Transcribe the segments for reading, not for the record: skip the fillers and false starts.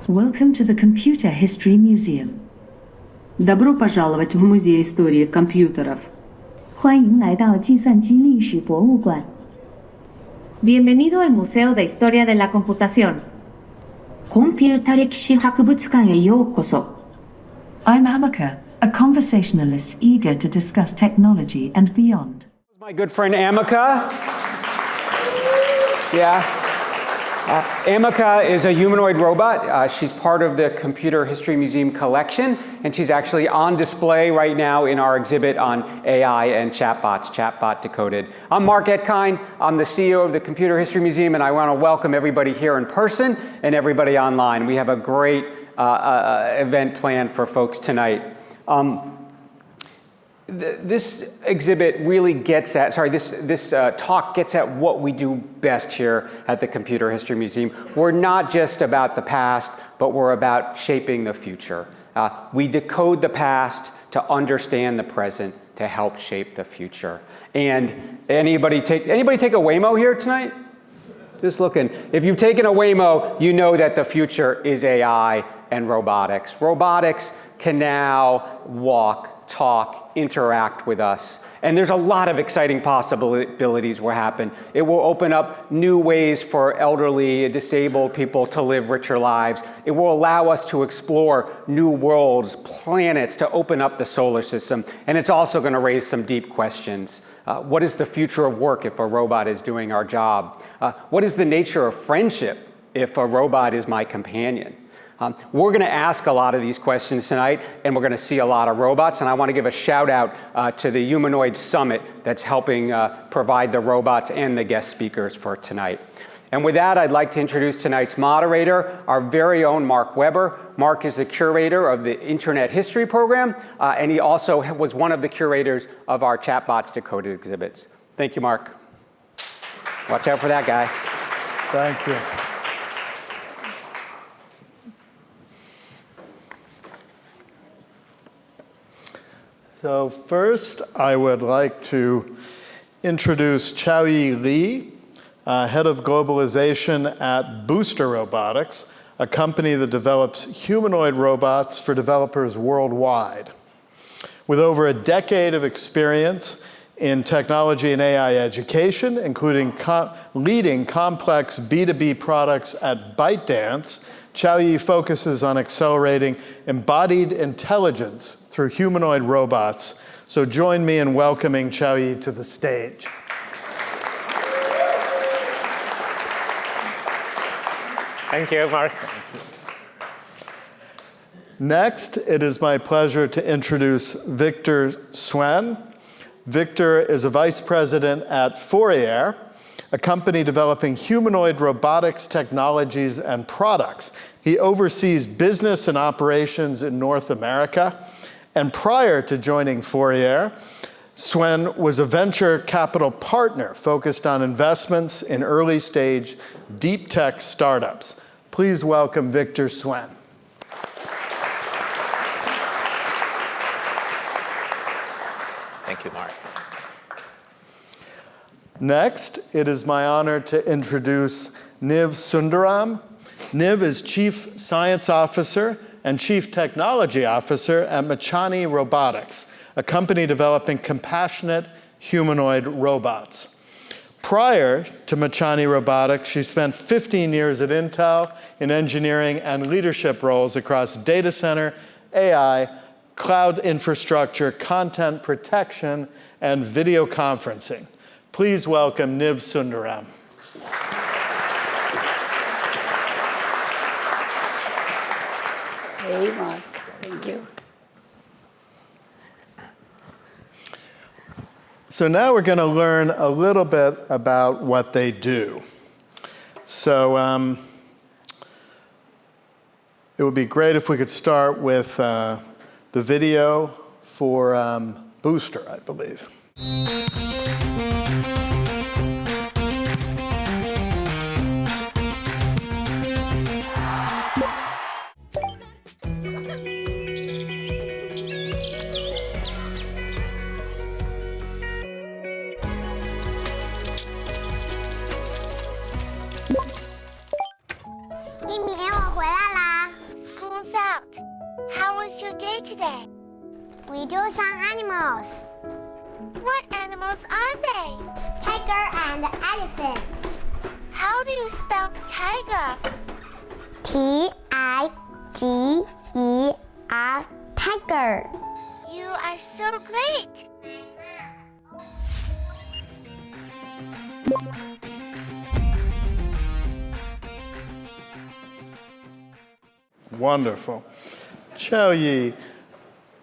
Welcome to the Computer History Museum. Добро пожаловать в Музей истории компьютеров. 欢迎来到计算机历史博物馆。Bienvenido al Museo de Historia de la Computación. コンピュータ歴史博物館へようこそ。I'm Amaka, a conversationalist eager to discuss technology and beyond. My good friend Amaka. Yeah. Amaka is a humanoid robot. She's part of the Computer History Museum collection, and she's actually on display right now in our exhibit on AI and chatbots, Chatbot Decoded. I'm Mark Etkind. I'm the CEO of the Computer History Museum, and I want to welcome everybody here in person and everybody online. We have a great event planned for folks tonight. This exhibit really gets at, this talk gets at what we do best here at the Computer History Museum. We're not just about the past, but we're about shaping the future. We decode the past to understand the present to help shape the future. And anybody take a Waymo here tonight? Just looking. If you've taken a Waymo, you know that the future is AI and robotics. Robotics can now walk, talk, interact with us. And there's a lot of exciting possibilities will happen. It will open up new ways for elderly and disabled people to live richer lives. It will allow us to explore new worlds, planets, to open up the solar system. And it's also going to raise some deep questions. What is the future of work if a robot is doing our job? What is the nature of friendship if a robot is my companion? We're going to ask a lot of these questions tonight, and we're going to see a lot of robots. And I want to give a shout out to the Humanoid Summit that's helping provide the robots and the guest speakers for tonight. And with that, I'd like to introduce tonight's moderator, our very own Mark Weber. Mark is the curator of the Internet History Program, and he also was one of the curators of our Chatbots Decoded exhibits. Thank you, Mark. Watch out for that guy. Thank you. So first, I would like to introduce Chaoyi Li, head of globalization at Booster Robotics, a company that develops humanoid robots for developers worldwide. With over a decade of experience in technology and AI education, including leading complex B2B products at ByteDance, Chaoyi focuses on accelerating embodied intelligence through humanoid robots. So join me in welcoming Chaoyi to the stage. Thank you, Mark. Next, it is my pleasure to introduce Victor Swen. Victor is a vice president at Fourier, a company developing humanoid robotics technologies and products. He oversees business and operations in North America. And prior to joining Fourier, Swen was a venture capital partner focused on investments in early stage deep tech startups. Please welcome Victor Swen. Thank you, Mark. Next, it is my honor to introduce Niv Sundaram. Niv is Chief Science Officer and Chief Technology Officer at Machani Robotics, a company developing compassionate humanoid robots. Prior to Machani Robotics, she spent 15 years at Intel in engineering and leadership roles across data center, AI, cloud infrastructure, content protection, and video conferencing. Please welcome Niv Sundaram. Hey, Mark. Thank you. So now we're going to learn a little bit about what they do. So it would be great if we could start with the video for Booster, I believe.一鸣，我回来啦！ they? We draw some animals. What animals are they? Tiger and elephant. How do you spell tiger? T-I-G-E-R, tiger. You are so great. Wonderful. Chaoyi,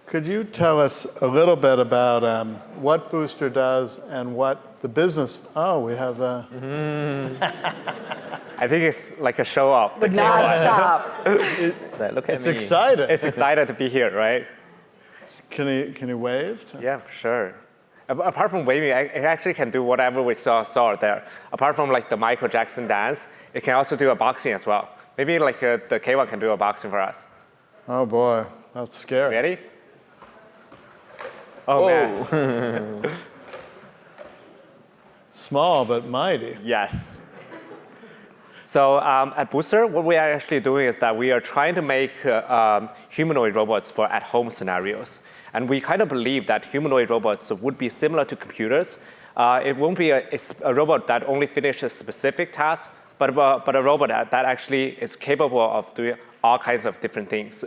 could you tell us a little bit about what Booster does and what the business? Oh, we have a. I think it's like a show off. Would not stop. Look at It's me. exciting. It's excited to be here, right? Can you wave? Yeah, for sure. Apart from waving, it actually can do whatever we saw there. Apart from like the Michael Jackson dance, it can also do a boxing as well. Maybe like the K1 can do a boxing for us. Oh boy, that's scary. Ready? Oh man. Small but mighty. Yes. So at Booster, what we are actually doing is that we are trying to make humanoid robots for at-home scenarios. And we kind of believe that humanoid robots would be similar to computers. It won't be a robot that only finishes specific tasks, but a robot that actually is capable of doing all kinds of different things.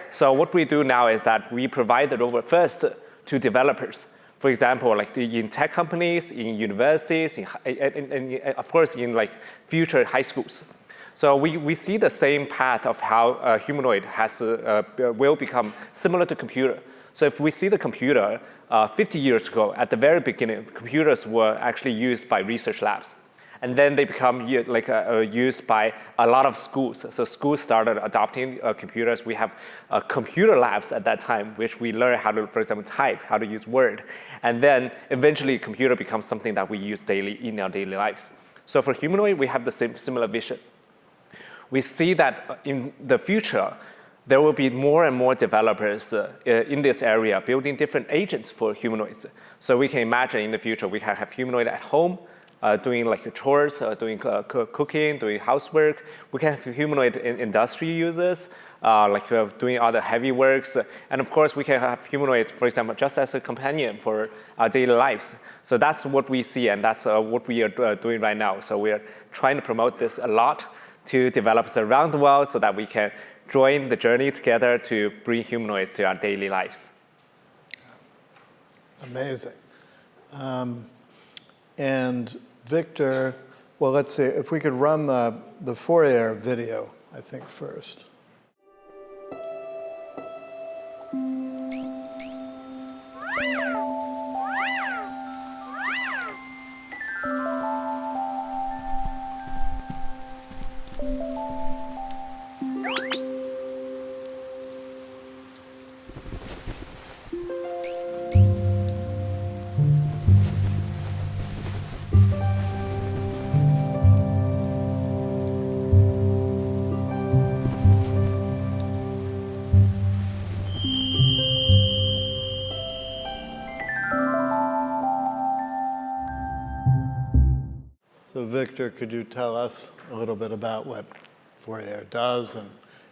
So what we do now is that we provide the robot first to developers. For example, like in tech companies, in universities, and of course in like future high schools. So we see the same path of how a humanoid will become similar to computer. So if we see the computer 50 years ago, at the very beginning, computers were actually used by research labs. And then they become used by a lot of schools. So schools started adopting computers. We have computer labs at that time, which we learn how to, for example, type, how to use Word. And then eventually computer becomes something that we use daily in our daily lives. So for humanoid, we have the similar vision. We see that in the future, there will be more and more developers in this area building different agents for humanoids. So we can imagine in the future, we can have humanoid at home, doing like chores, doing cooking, doing housework. We can have humanoid industry users, doing other heavy works. And of course, we can have humanoids, for example, just as a companion for our daily lives. So that's what we see, and that's what we are doing right now. So we are trying to promote this a lot to developers around the world so that we can join the journey together to bring humanoids to our daily lives. Amazing. And Victor, well, let's see, if we could run the Fourier video, I think, first. So Victor, could you tell us a little bit about what Fourier does and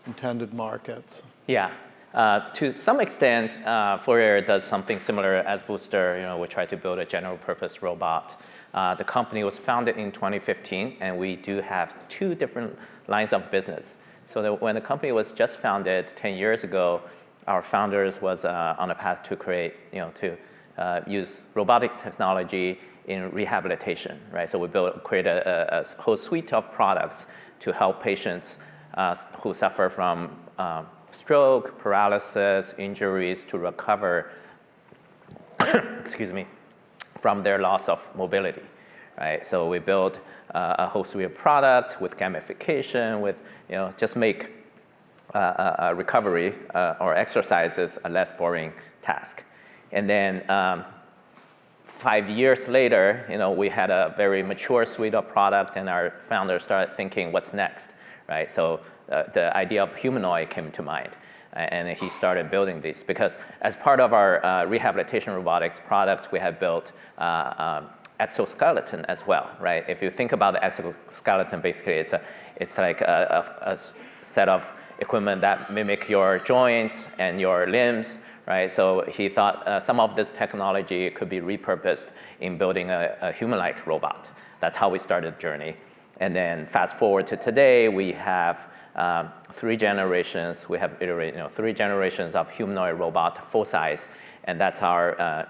intended markets? Yeah. To some extent, Fourier does something similar as Booster. We try to build a general purpose robot. The company was founded in 2015, and we do have two different lines of business. So when the company was just founded 10 years ago, our founders was on a path to create, to use robotics technology in rehabilitation, right? So we created a whole suite of products to help patients who suffer from stroke, paralysis, injuries to recover, excuse me, from their loss of mobility, right? So we built a whole suite of product with gamification, with just make recovery or exercises a less boring task. And then 5 years later, we had a very mature suite of product, and our founders started thinking, what's next, right? So the idea of humanoid came to mind, and he started building these because as part of our rehabilitation robotics product, we have built exoskeleton as well, right? If you think about the exoskeleton, basically it's like a set of equipment that mimic your joints and your limbs, right? So he thought some of this technology could be repurposed in building a human-like robot. That's how we started the journey. And then fast forward to today, we have 3 generations. We have iterated, 3 generations of humanoid robot, full size, and that's our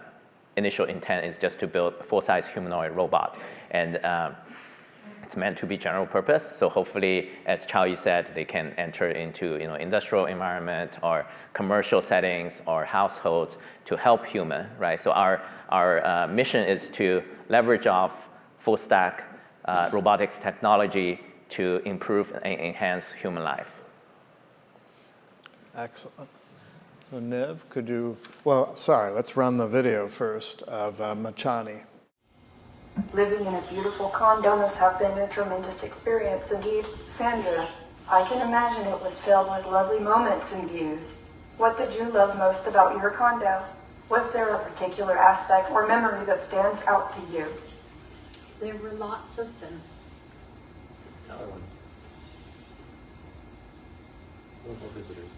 initial intent is just to build a full-size humanoid robot. And it's meant to be general purpose. So hopefully, as Chaoyi said, they can enter into industrial environment or commercial settings or households to help human, right? So our mission is to leverage off full stack robotics technology to improve and enhance human life. Excellent. So Niv, could you, well, sorry, let's run the video first of Machani. Living in a beautiful condo must have been a tremendous experience indeed. Sandra, I can imagine it was filled with lovely moments and views. What did you love most about your condo? Was there a particular aspect or memory that stands out to you? There were lots of them. Another one. Local visitors.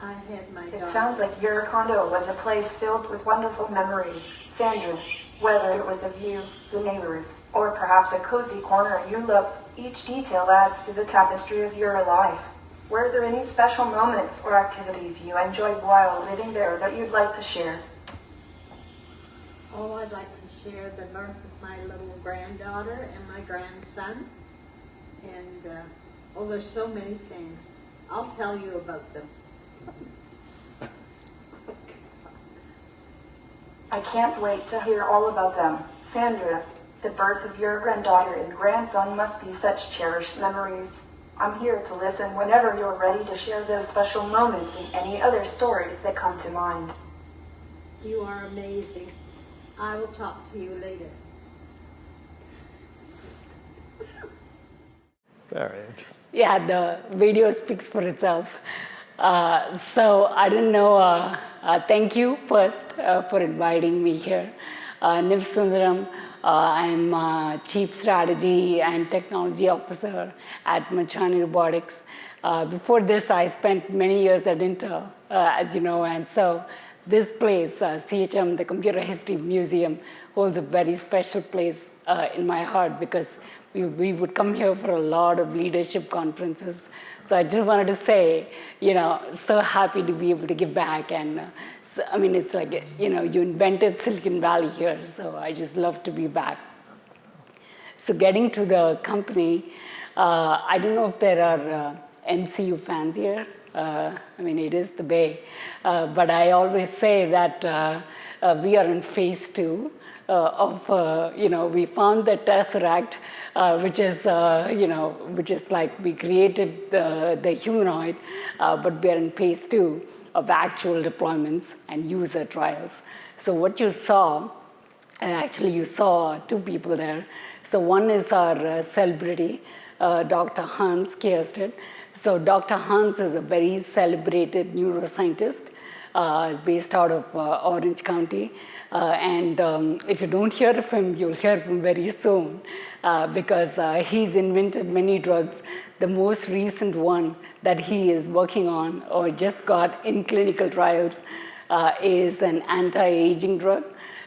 I had my It dog. sounds like your condo was a place filled with wonderful memories. Sandra, whether it was the view, the neighbors, or perhaps a cozy corner you loved, each detail adds to the tapestry of your life. Were there any special moments or activities you enjoyed while living there that you'd like to share? Oh, I'd like to share the birth of my little granddaughter and my grandson. And, there's so many things. I'll tell you about them. I can't wait to hear all about them. Sandra, the birth of your granddaughter and grandson must be such cherished memories. I'm here to listen whenever you're ready to share those special moments and any other stories that come to mind. You are amazing. I will talk to you later. Very interesting. Yeah, the video speaks for itself. So I don't know, thank you first for inviting me here. Niv Sundaram, I'm Chief Strategy and Technology Officer at Chaoyi Robotics. Before this, I spent many years at Intel, as you know, and so this place, CHM, the Computer History Museum, holds a very special place in my heart because we would come here for a lot of leadership conferences. So I just wanted to say, so happy to be able to give back. And so, I mean, it's like, you invented Silicon Valley here. So I just love to be back. So getting to the company, I don't know if there are MCU fans here. I mean, it is the Bay. But I always say that we are in phase 2 we found the Tesseract, which is like we created the humanoid, but we are in phase 2 of actual deployments and user trials. So what you saw, actually you saw 2 people there. So one is our celebrity, Dr. Hans Kierstedt. So Dr. Hans is a very celebrated neuroscientist. Is based out of Orange County. And if you don't hear of him, you'll hear of him very soon because he's invented many drugs. The most recent one that he is working on or just got in clinical trials is an anti-aging drug.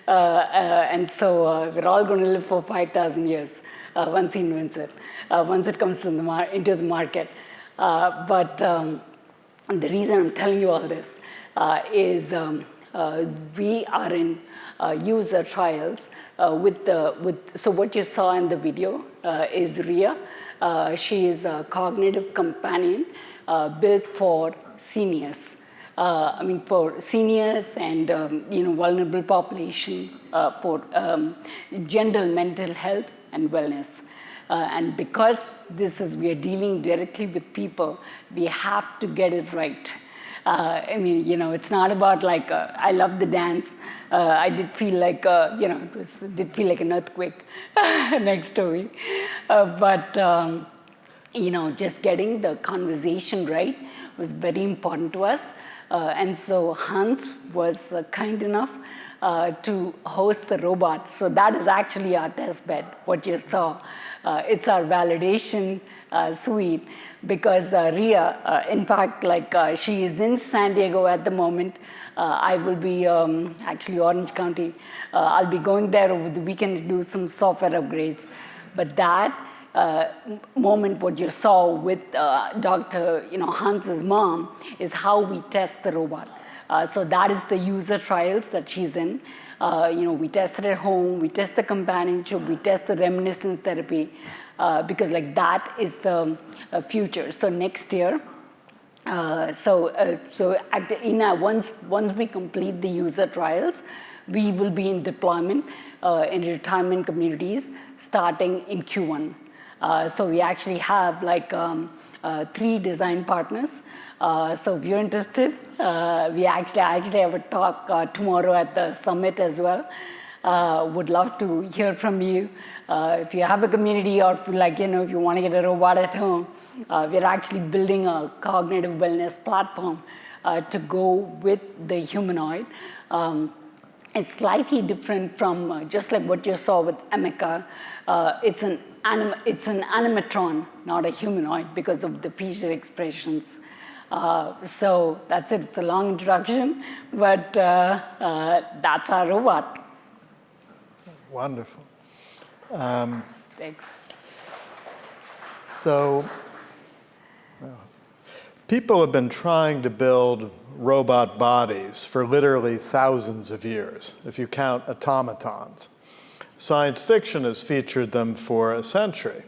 And so we're all going to live for 5,000 years once he invents it, once it comes to into the market. But the reason I'm telling you all this is we are in user trials so what you saw in the video is Ria. She is a cognitive companion built for seniors. For seniors and vulnerable population for general mental health and wellness. And because we are dealing directly with people, we have to get it right. It's not about like, I love the dance. I did feel like, did feel like an earthquake next to me. But just getting the conversation right was very important to us. And so Hans was kind enough to host the robot. So that is actually our test bed, what you saw. It's our validation suite because Ria, in fact, she is in San Diego at the moment. I will be actually Orange County. I'll be going there over the weekend to do some software upgrades. But that moment, what you saw with Dr. Hans's mom, is how we test the robot. So that is the user trials that she's in. We test it at home, we test the companionship, we test the reminiscence therapy, because that is the future. So next year, once we complete the user trials, we will be in deployment in retirement communities starting in Q1. So we actually have 3 design partners. So if you're interested, I actually have a talk tomorrow at the summit as well. Would love to hear from you. If you have a community or if you want to get a robot at home, we're actually building a cognitive wellness platform to go with the humanoid. It's slightly different from just like what you saw with Emeka. It's an animatron, not a humanoid, because of the feature expressions. So that's it. It's a long introduction, but that's our robot. Wonderful. Thanks. So people have been trying to build robot bodies for literally thousands of years, if you count automatons. Science fiction has featured them for a century.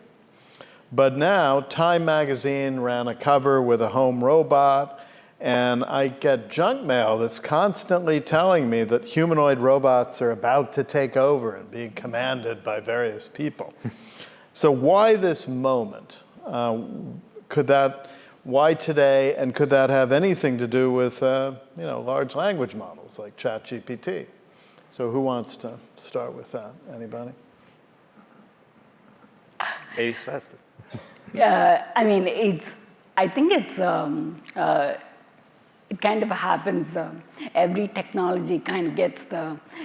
But now, Time magazine ran a cover with a home robot, and I get junk mail that's constantly telling me that humanoid robots are about to take over and being commanded by various people. So why this moment? Why today, and could that have anything to do with large language models like ChatGPT? So who wants to start with that? Anybody? Ladies first. I think it kind of happens, every technology kind of gets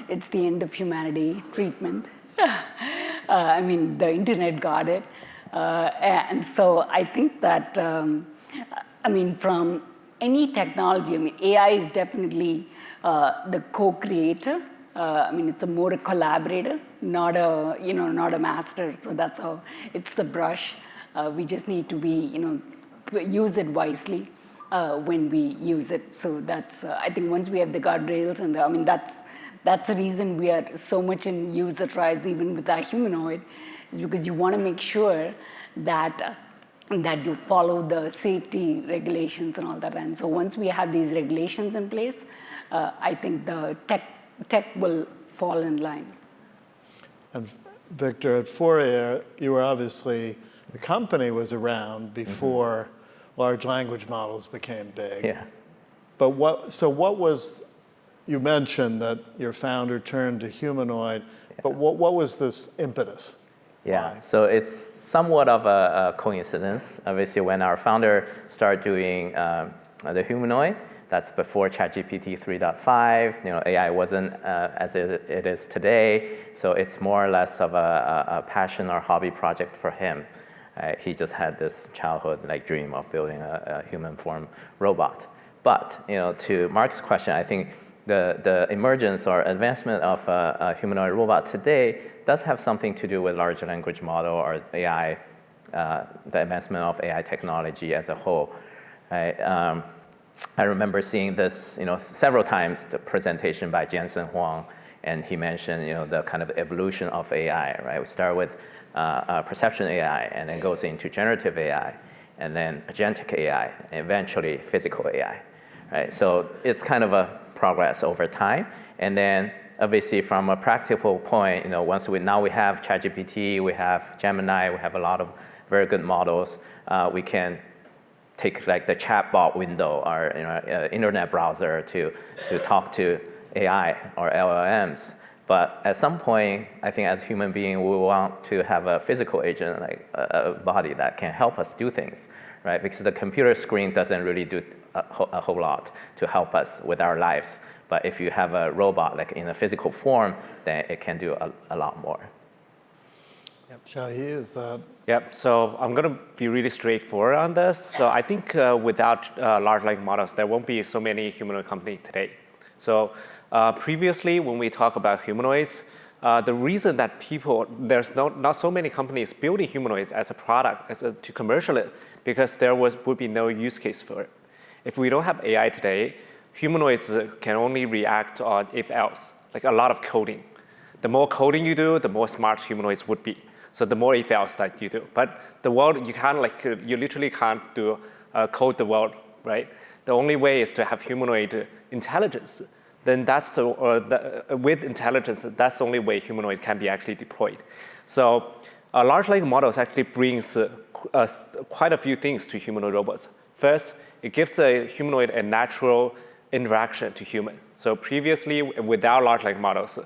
it's the end of humanity treatment. The internet got it. And so I think that, from any technology, AI is definitely the co-creator. It's more a collaborator, not a master. So that's how it's the brush. We just need to use it wisely when we use it. So that's, I think once we have the guardrails and that's the reason we are so much in user trials, even with our humanoid, is because you want to make sure that you follow the safety regulations and all that. And so once we have these regulations in place, I think the tech will fall in line. And Victor, at Fourier, you were obviously, the company was around before large language models became big. Yeah. But you mentioned that your founder turned to humanoid, but what was this impetus? Yeah, so it's somewhat of a coincidence. Obviously, when our founder started doing the humanoid, that's before ChatGPT 3.5. AI wasn't as it is today, so it's more or less of a passion or hobby project for him. He just had this childhood dream of building a human form robot. But to Mark's question, I think the emergence or advancement of a humanoid robot today does have something to do with large language model or AI, the advancement of AI technology as a whole. Right? I remember seeing this, several times, the presentation by Jensen Huang, and he mentioned, the kind of evolution of AI, right? We start with perception AI, and then goes into generative AI, and then agentic AI, and eventually physical AI, right? So it's kind of a progress over time, and then obviously from a practical point, once we have ChatGPT, we have Gemini, we have a lot of very good models, we can take the chatbot window or internet browser to talk to AI or LLMs. But at some point, I think as human beings, we want to have a physical agent, like a body that can help us do things, right? Because the computer screen doesn't really do a whole lot to help us with our lives. But if you have a robot like in a physical form, then it can do a lot more. Chaoyi, is that? Yep, so I'm going to be really straightforward on this. So I think without large language models, there won't be so many humanoid companies today. So previously, when we talk about humanoids, the reason that there's not so many companies building humanoids as a product to commercial it, because there would be no use case for it. If we don't have AI today, humanoids can only react on if else, like a lot of coding. The more coding you do, the more smart humanoids would be. So the more if else that you do. But the world, you literally can't code the world, right? The only way is to have humanoid intelligence. Then with intelligence, that's the only way humanoid can be actually deployed. So large language models actually brings quite a few things to humanoid robots. First, it gives a humanoid a natural interaction to human. So previously, without large language models,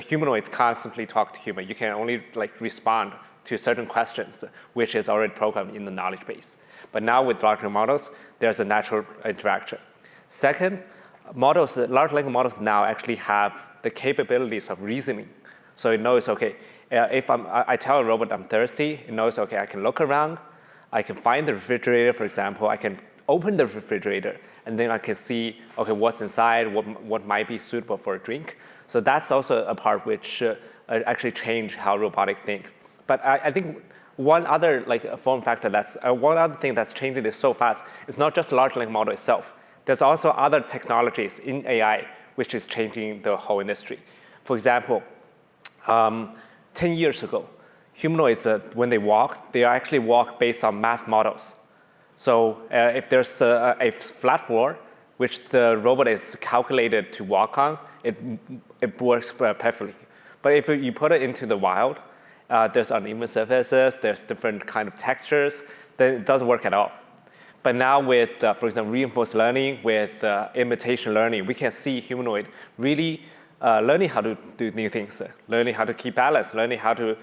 humanoids can't simply talk to human. You can only respond to certain questions, which is already programmed in the knowledge base. But now with large language models, there's a natural interaction. Second, large language models now actually have the capabilities of reasoning. So it knows, okay, if I tell a robot I'm thirsty, it knows, okay, I can look around, I can find the refrigerator, for example, I can open the refrigerator, and then I can see, okay, what's inside, what might be suitable for a drink. So that's also a part which actually changed how robotics think. But I think one other form factor one other thing that's changing this so fast is not just the large language model itself. There's also other technologies in AI which is changing the whole industry. For example, 10 years ago, humanoids, when they walk, they actually walk based on math models. So if there's a flat floor, which the robot is calculated to walk on, it works perfectly. But if you put it into the wild, there's uneven surfaces, there's different kind of textures, then it doesn't work at all. But now with, for example, reinforced learning, with imitation learning, we can see humanoid really learning how to do new things, learning how to keep balance, learning how to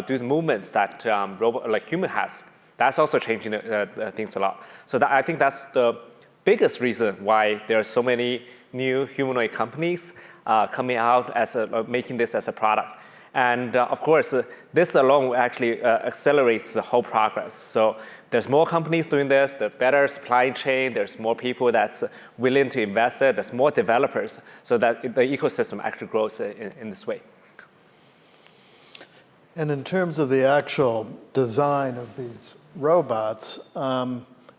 do the movements that human has. That's also changing things a lot. So I think that's the biggest reason why there are so many new humanoid companies coming out making this as a product. And of course, this alone actually accelerates the whole progress. So there's more companies doing this, there's better supply chain, there's more people that's willing to invest it, there's more developers, so that the ecosystem actually grows in this way. And in terms of the actual design of these robots,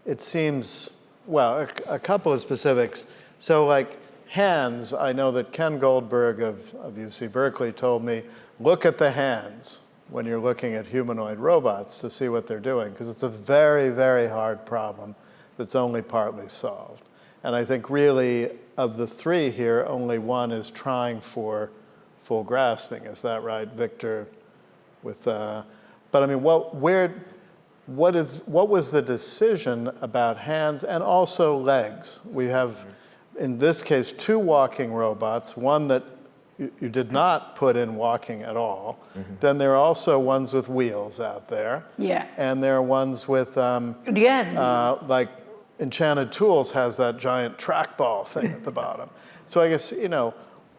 it seems, well, a couple of specifics. So like hands, I know that Ken Goldberg of UC Berkeley told me, look at the hands when you're looking at humanoid robots to see what they're doing, because it's a very, very hard problem that's only partly solved. And I think really of the three here, only one is trying for full grasping. Is that right, Victor? But I mean, what was the decision about hands and also legs? We have, in this case, two walking robots, one that you did not put in walking at all. Mm-hmm. Then there are also ones with wheels out there. Yeah. And there are ones with, like Enchanted Tools has that giant trackball thing at the bottom. So I guess,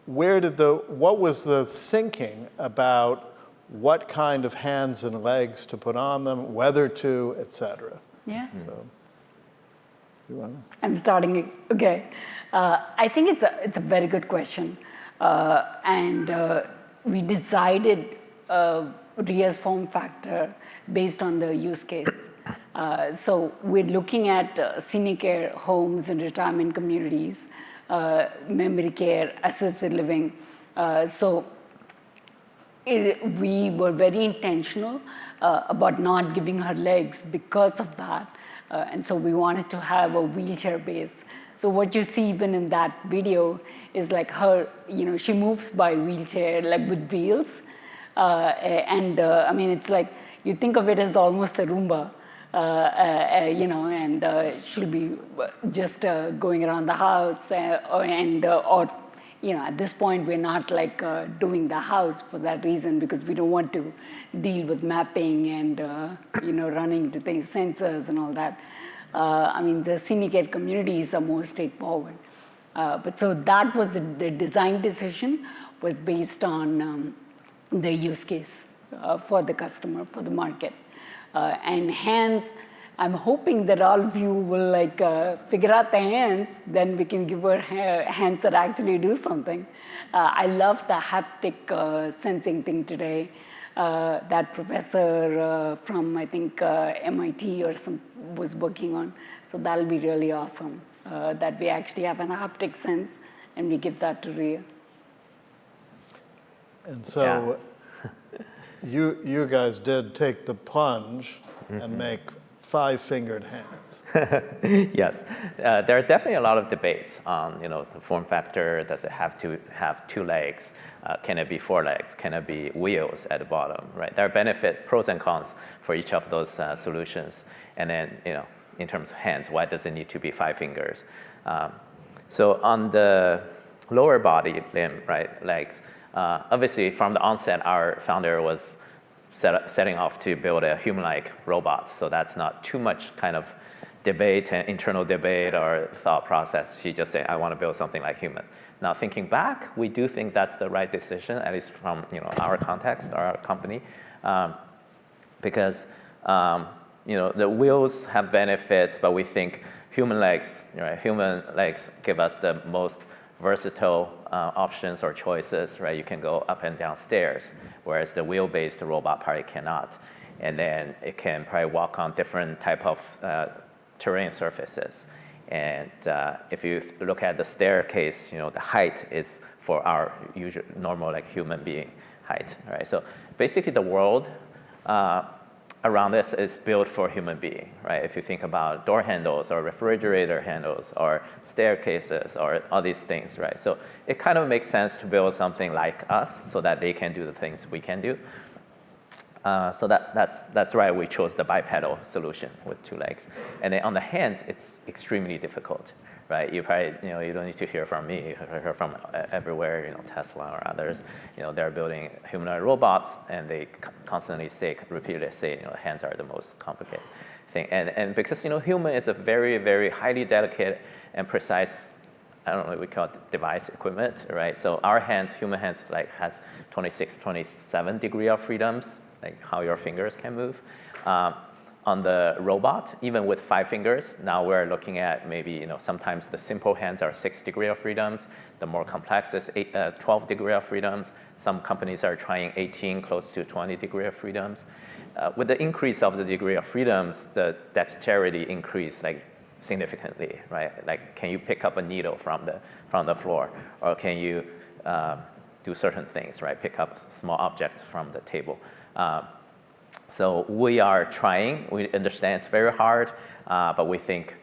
what was the thinking about what kind of hands and legs to put on them, whether to, et cetera? Yeah. So, you want to? I'm starting, okay. I think it's a very good question. And we decided RIA's form factor based on the use case. So we're looking at senior care homes and retirement communities, memory care, assisted living. We were very intentional about not giving her legs because of that. And so we wanted to have a wheelchair base. So what you see even in that video is like her, she moves by wheelchair, like with wheels. I mean, it's like, you think of it as almost a Roomba, and she'll be just going around the house at this point, we're not doing the house for that reason, because we don't want to deal with mapping and, running to things, sensors and all that. I mean, the senior care communities are more straightforward. But so that was the design decision was based on the use case for the customer, for the market. And hands, I'm hoping that all of you will like figure out the hands, then we can give her hands that actually do something. I love the haptic sensing thing today. That professor from, I think, MIT or some was working on. So that'll be really awesome, that we actually have an haptic sense and we give that to Rhea. And so you guys did take the plunge and make 5-fingered hands. Yes, there are definitely a lot of debates on the form factor. Does it have to have 2 legs? Can it be 4 legs? Can it be wheels at the bottom? Right? There are pros and cons for each of those solutions. And then in terms of hands, why does it need to be 5 fingers? So on the lower body limb, right, legs, obviously from the onset, our founder was setting off to build a human-like robot. So that's not too much kind of debate, internal debate or thought process. She just said, I want to build something like human. Now thinking back, we do think that's the right decision, at least from our context, our company, because the wheels have benefits, but we think human legs give us the most versatile options or choices, right? You can go up and down stairs, whereas the wheel-based robot probably cannot. And then it can probably walk on different type of terrain surfaces. And if you look at the staircase, the height is for our usual normal like human being height, right? So basically the world around this is built for human being, right? If you think about door handles or refrigerator handles or staircases or all these things, right? So it kind of makes sense to build something like us so that they can do the things we can do. So that's why we chose the bipedal solution with 2 legs. And then on the hands, it's extremely difficult, right? You probably, you don't need to hear from me, you hear from everywhere, Tesla or others, they're building humanoid robots and they constantly repeatedly say, hands are the most complicated thing. And because, human is a very, very highly delicate and precise, I don't know what we call it, device equipment, right? So our hands, human hands, like has 26, 27 degree of freedoms, like how your fingers can move. On the robot, even with 5 fingers, now we're looking at maybe, sometimes the simple hands are 6 degree of freedoms. The more complex is 12 degree of freedoms. Some companies are trying 18, close to 20 degree of freedoms. With the increase of the degree of freedoms, the dexterity increase like significantly, right? Like, can you pick up a needle from the floor, or can you do certain things, right? Pick up small objects from the table. So we are trying. We understand it's very hard, but we think,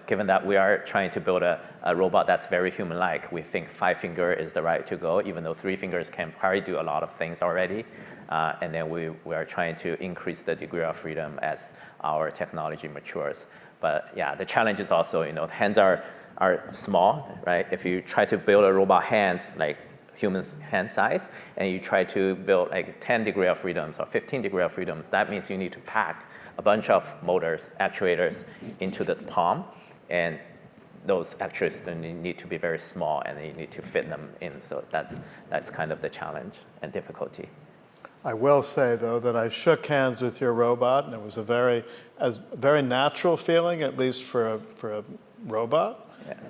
given that we are trying to build a robot that's very human-like, we think 5-finger is the right to go, even though 3 fingers can probably do a lot of things already. And then we are trying to increase the degree of freedom as our technology matures. But yeah, the challenge is also, hands are small, right? If you try to build a robot hands like human's hand size, and you try to build like 10 degree of freedoms or 15 degree of freedoms, that means you need to pack a bunch of motors, actuators into the palm, and those actuators need to be very small, and you need to fit them in. So that's kind of the challenge and difficulty. I will say, though, that I shook hands with your robot, and it was a very natural feeling, at least for a robot.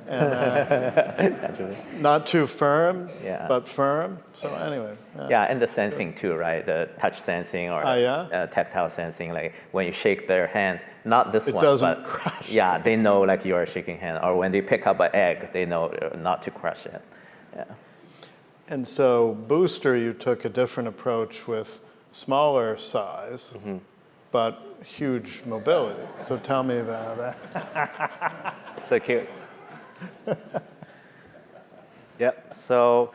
Yeah. And not too firm, but firm. So anyway. Yeah, and the sensing too, right? The touch sensing or tactile sensing. Like when you shake their hand, not this one, doesn't but crush. Yeah, they know like you are shaking hand. Or when they pick up an egg, they know not to crush it. Yeah. And so Booster, you took a different approach with smaller size, but huge mobility. So tell me about that. So cute. Yep. So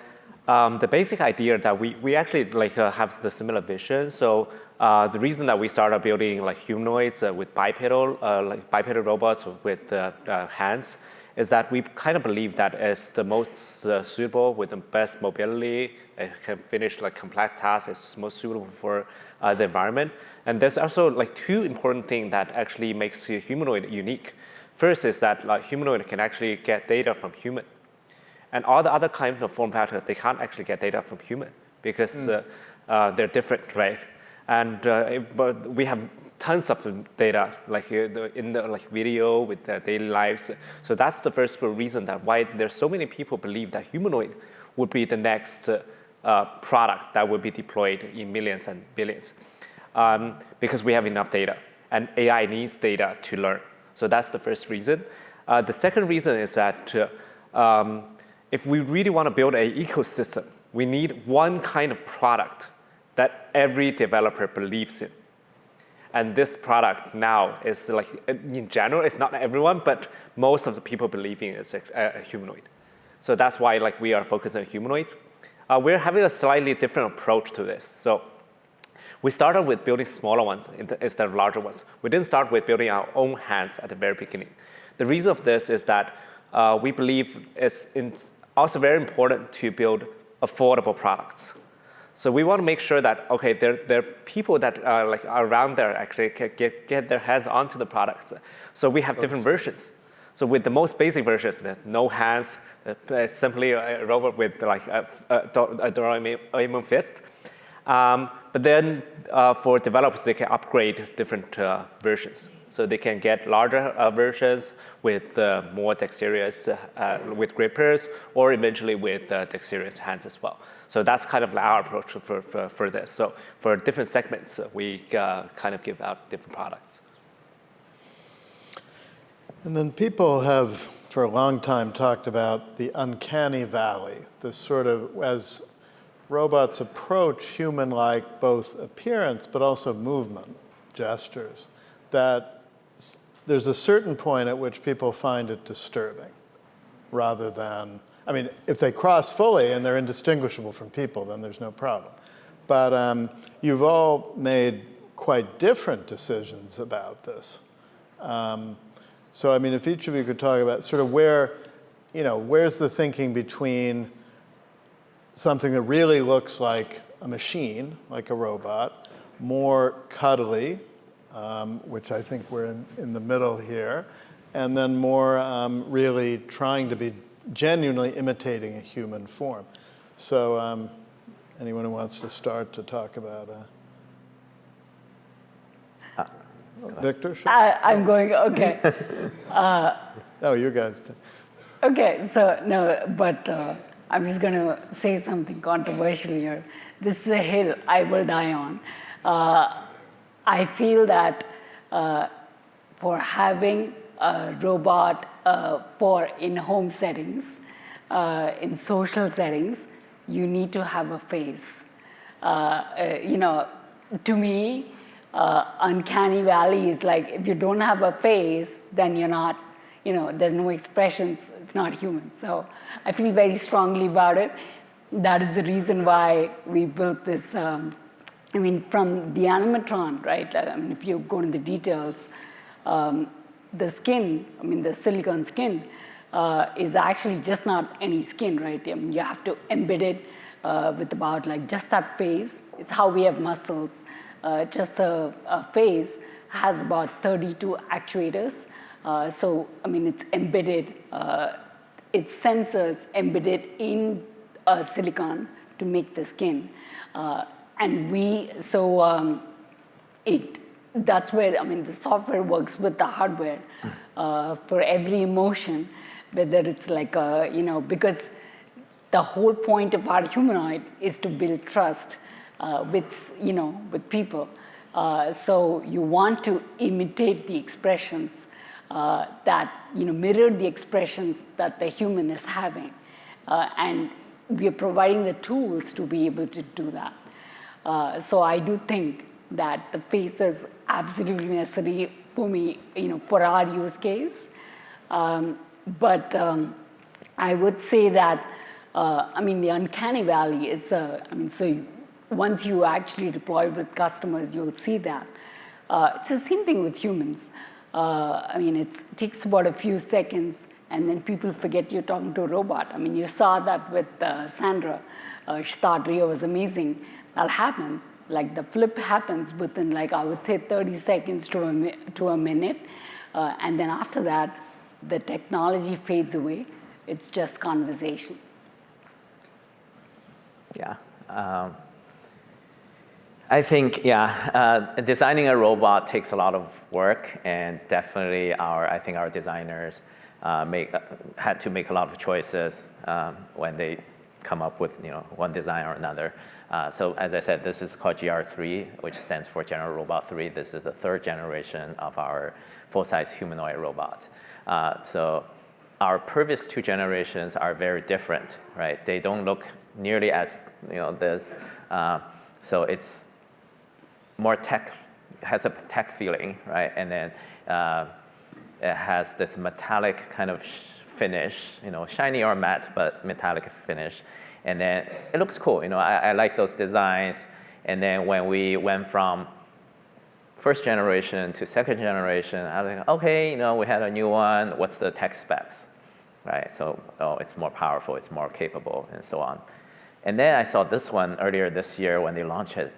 the basic idea that we actually have the similar vision. So the reason that we started building like humanoids with bipedal robots with hands is that we kind of believe that it's the most suitable with the best mobility. It can finish like complex tasks. It's most suitable for the environment. And there's also like 2 important things that actually makes humanoid unique. First is that humanoid can actually get data from human. And all the other kinds of form factors, they can't actually get data from human because they're different, right? And but we have tons of data, like in the video with their daily lives. So that's the first reason that why there's so many people believe that humanoid would be the next product that will be deployed in millions and billions, because we have enough data, and AI needs data to learn. So that's the first reason. The second reason is that if we really want to build an ecosystem, we need one kind of product that every developer believes in. And this product now is like, in general, it's not everyone, but most of the people believing it's a humanoid. So that's why like we are focused on humanoids. We're having a slightly different approach to this. So we started with building smaller ones instead of larger ones. We didn't start with building our own hands at the very beginning. The reason of this is that we believe it's also very important to build affordable products. So we want to make sure that, okay, there are people that are like around there actually can get their hands onto the products. So we have different versions. So with the most basic versions, there's no hands, simply a robot with like a Doraemon fist. But then for developers, they can upgrade different versions. So they can get larger versions with more dexterous, with grippers, or eventually with dexterous hands as well. So that's kind of our approach for this. So for different segments, we kind of give out different products. And then people have, for a long time, talked about the uncanny valley, this sort of, as robots approach human-like both appearance, but also movement, gestures, that there's a certain point at which people find it disturbing, rather than, I mean, if they cross fully and they're indistinguishable from people, then there's no problem. But you've all made quite different decisions about this. So, I mean, if each of you could talk about sort of where, where's the thinking between something that really looks like a machine, like a robot, more cuddly, which I think we're in the middle here, and then more really trying to be genuinely imitating a human form. So anyone who wants to start to talk about Victor? Sure. I'm going, okay. No, you guys do. Okay, so no, but I'm just going to say something controversial here. This is a hill I will die on. I feel that for having a robot for in-home settings, in social settings, you need to have a face. To me, uncanny valley is like if you don't have a face, then you're not, there's no expressions, it's not human. So I feel very strongly about it. That is the reason why we built this, from the animatron, right? If you go into the details, the skin, the silicone skin, is actually just not any skin, right? You have to embed it with about like just that face. It's how we have muscles. Just the face has about 32 actuators. So, it's embedded, it's sensors embedded in silicon to make the skin. That's where, the software works with the hardware for every emotion, whether it's like, because the whole point of our humanoid is to build trust with people. So you want to imitate the expressions that, mirror the expressions that the human is having. And we are providing the tools to be able to do that. So I do think that the face is absolutely necessary for me, for our use case. But I would say that, the uncanny valley is, so once you actually deploy with customers, you'll see that. It's the same thing with humans. It takes about a few seconds, and then people forget you're talking to a robot. You saw that with Sandra. She thought Rio was amazing. That happens. Like the flip happens within, I would say 30 seconds to a minute. And then after that, the technology fades away. it's just conversation. Yeah. I think, designing a robot takes a lot of work, and definitely I think our designers had to make a lot of choices when they come up with one design or another. So as I said, this is called GR3, which stands for General Robot 3. This is the third generation of our full-size humanoid robot. So our previous two generations are very different, right? They don't look nearly as this. So it's more tech, has a tech feeling, right? And then it has this metallic kind of finish, shiny or matte, but metallic finish. And then it looks cool. I like those designs. And then when we went from first generation to second generation, I was like, okay, we had a new one. What's the tech specs, right? So, it's more powerful, it's more capable, and so on. And then I saw this one earlier this year when they launched it.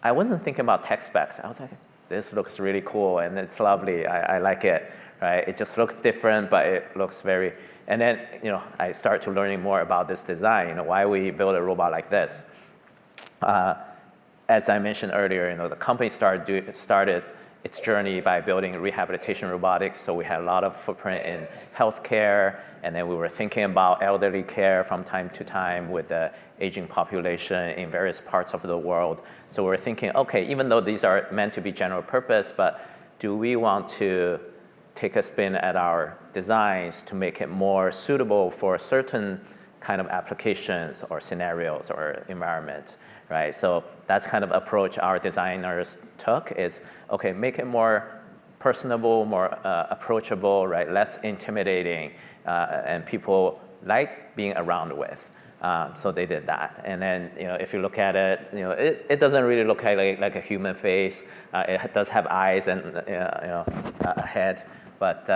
I wasn't thinking about tech specs. I was like, this looks really cool and it's lovely. I like it, right? It just looks different, but it looks very. And then, I started to learning more about this design. Why we build a robot like this. As I mentioned earlier, the company started its journey by building rehabilitation robotics. So we had a lot of footprint in healthcare, and then we were thinking about elderly care from time to time with the aging population in various parts of the world. So we're thinking, okay, even though these are meant to be general purpose, but do we want to take a spin at our designs to make it more suitable for certain kind of applications or scenarios or environments, right? So that's kind of approach our designers took is, okay, make it more personable, more approachable, right? Less intimidating, and people like being around with. So they did that. And then, if you look at it, it doesn't really look like a human face. It does have eyes and, a head, but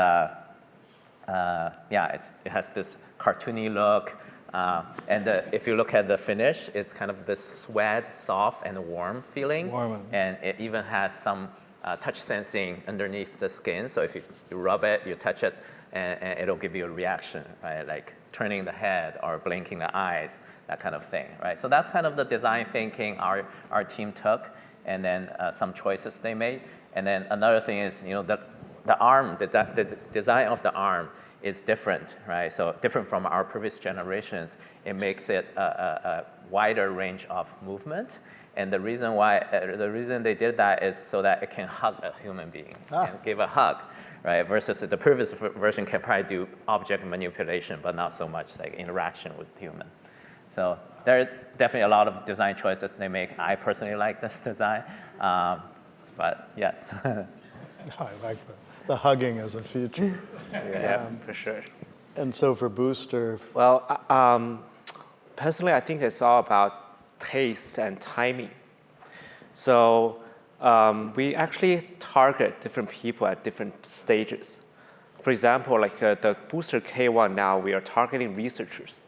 it has this cartoony look. And if you look at the finish, it's kind of this sweat, soft and warm feeling. And it even has some touch sensing underneath the skin. So if you rub it, you touch it, and it'll give you a reaction, right? Like turning the head or blinking the eyes, that kind of thing, right? So that's kind of the design thinking our team took, and then some choices they made. And then another thing is, the arm, the design of the arm is different, right? So different from our previous generations. It makes it a wider range of movement. And the reason they did that is so that it can hug a human being and give a hug, right? Versus the previous version can probably do object manipulation, but not so much like interaction with human. So there are definitely a lot of design choices they make. I personally like this design, but yes. I like the hugging as a feature. Yeah, for sure. And so for Booster? Well, personally, I think it's all about taste and timing. So we actually target different people at different stages. For example, like the Booster K1 now, we are targeting researchers.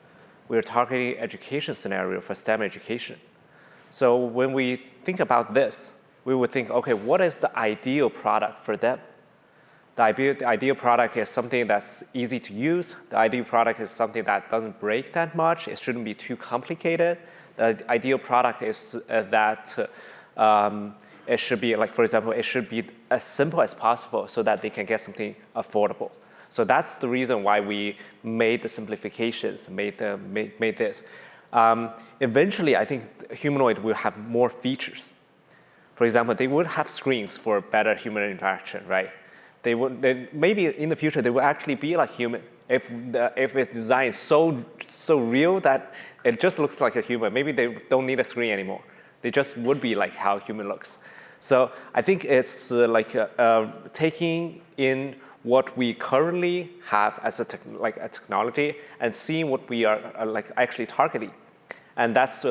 We are targeting education scenario for STEM education. So when we think about this, we would think, okay, what is the ideal product for them? The ideal product is something that's easy to use. The ideal product is something that doesn't break that much. It shouldn't be too complicated. The ideal product is that it should be, like, for example, it should be as simple as possible so that they can get something affordable. So that's the reason why we made the simplifications, made this. Eventually, I think Humanoid will have more features. For example, they would have screens for better human interaction, right? Maybe in the future, they will actually be like human. If it's designed so real that it just looks like a human, maybe they don't need a screen anymore. They just would be like how human looks. So I think it's taking in what we currently have as a technology and seeing what we are actually targeting. And that's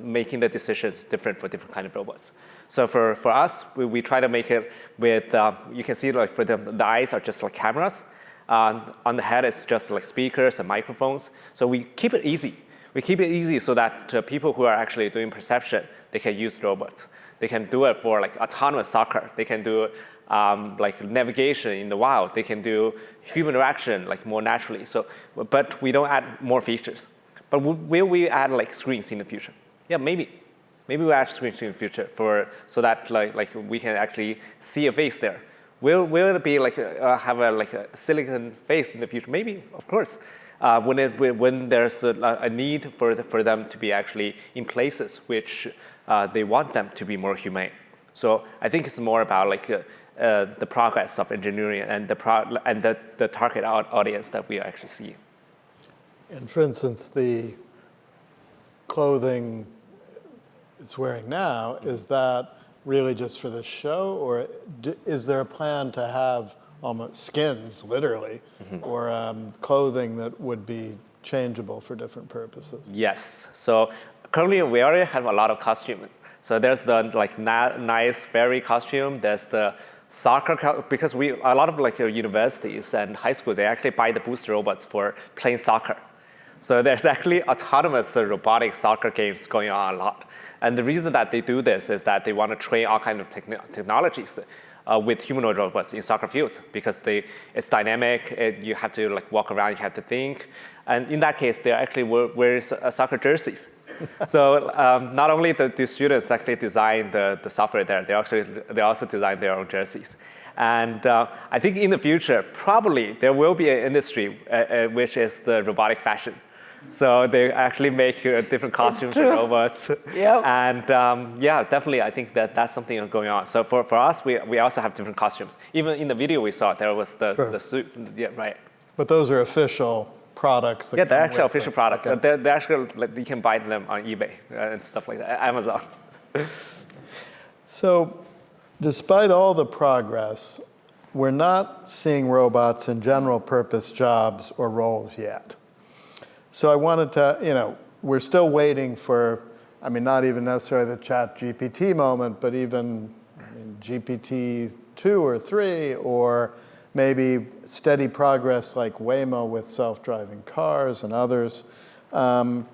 making the decisions different for different kind of robots. So for us, we try to make it with, you can see for the eyes are just like cameras. On the head, it's just like speakers and microphones. So we keep it easy. We keep it easy so that people who are actually doing perception, they can use robots. They can do it for like autonomous soccer. They can do like navigation in the wild. They can do human interaction like more naturally. So, but we don't add more features. But will we add like screens in the future? Yeah, maybe. Maybe we'll add screens in the future so that like we can actually see a face there. Will it be like have a silicon face in the future? Maybe, of course. When there's a need for them to be actually in places which they want them to be more humane. So I think it's more about like the progress of engineering and the target audience that we actually see. And for instance, the clothing it's wearing now, is that really just for the show, or is there a plan to have almost skins, literally, or clothing that would be changeable for different purposes? Yes. So currently we already have a lot of costumes. So there's the like nice fairy costume. There's the soccer, because a lot of like universities and high school, they actually buy the booster robots for playing soccer. So there's actually autonomous robotic soccer games going on a lot. And the reason that they do this is that they want to train all kinds of technologies with humanoid robots in soccer fields, because it's dynamic, you have to like walk around, you have to think. And in that case, they actually wear soccer jerseys. So not only do students actually design the software there, they also design their own jerseys. And I think in the future, probably there will be an industry which is the robotic fashion. So they actually make different costumes for robots. Yep. And yeah, definitely, I think that's something going on. So for us, we also have different costumes. Even in the video we saw, there was the suit. Yeah, right. But those are official products. That they're actually official products. Okay. They're actually, like, you can buy them on eBay and stuff like that, Amazon. So despite all the progress, we're not seeing robots in general purpose jobs or roles yet. So I wanted to, we're still waiting for, I mean, not even necessarily the ChatGPT moment, but even GPT-2 or 3, or maybe steady progress like Waymo with self-driving cars and others. But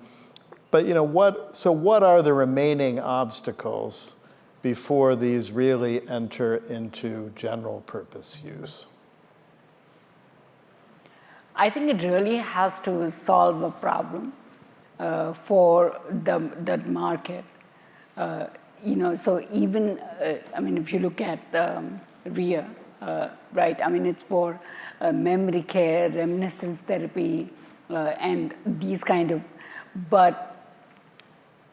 what are the remaining obstacles before these really enter into general purpose use? I think it really has to solve a problem for that market. So even, if you look at RIA, right? I mean, it's for memory care, reminiscence therapy, and these kind of, but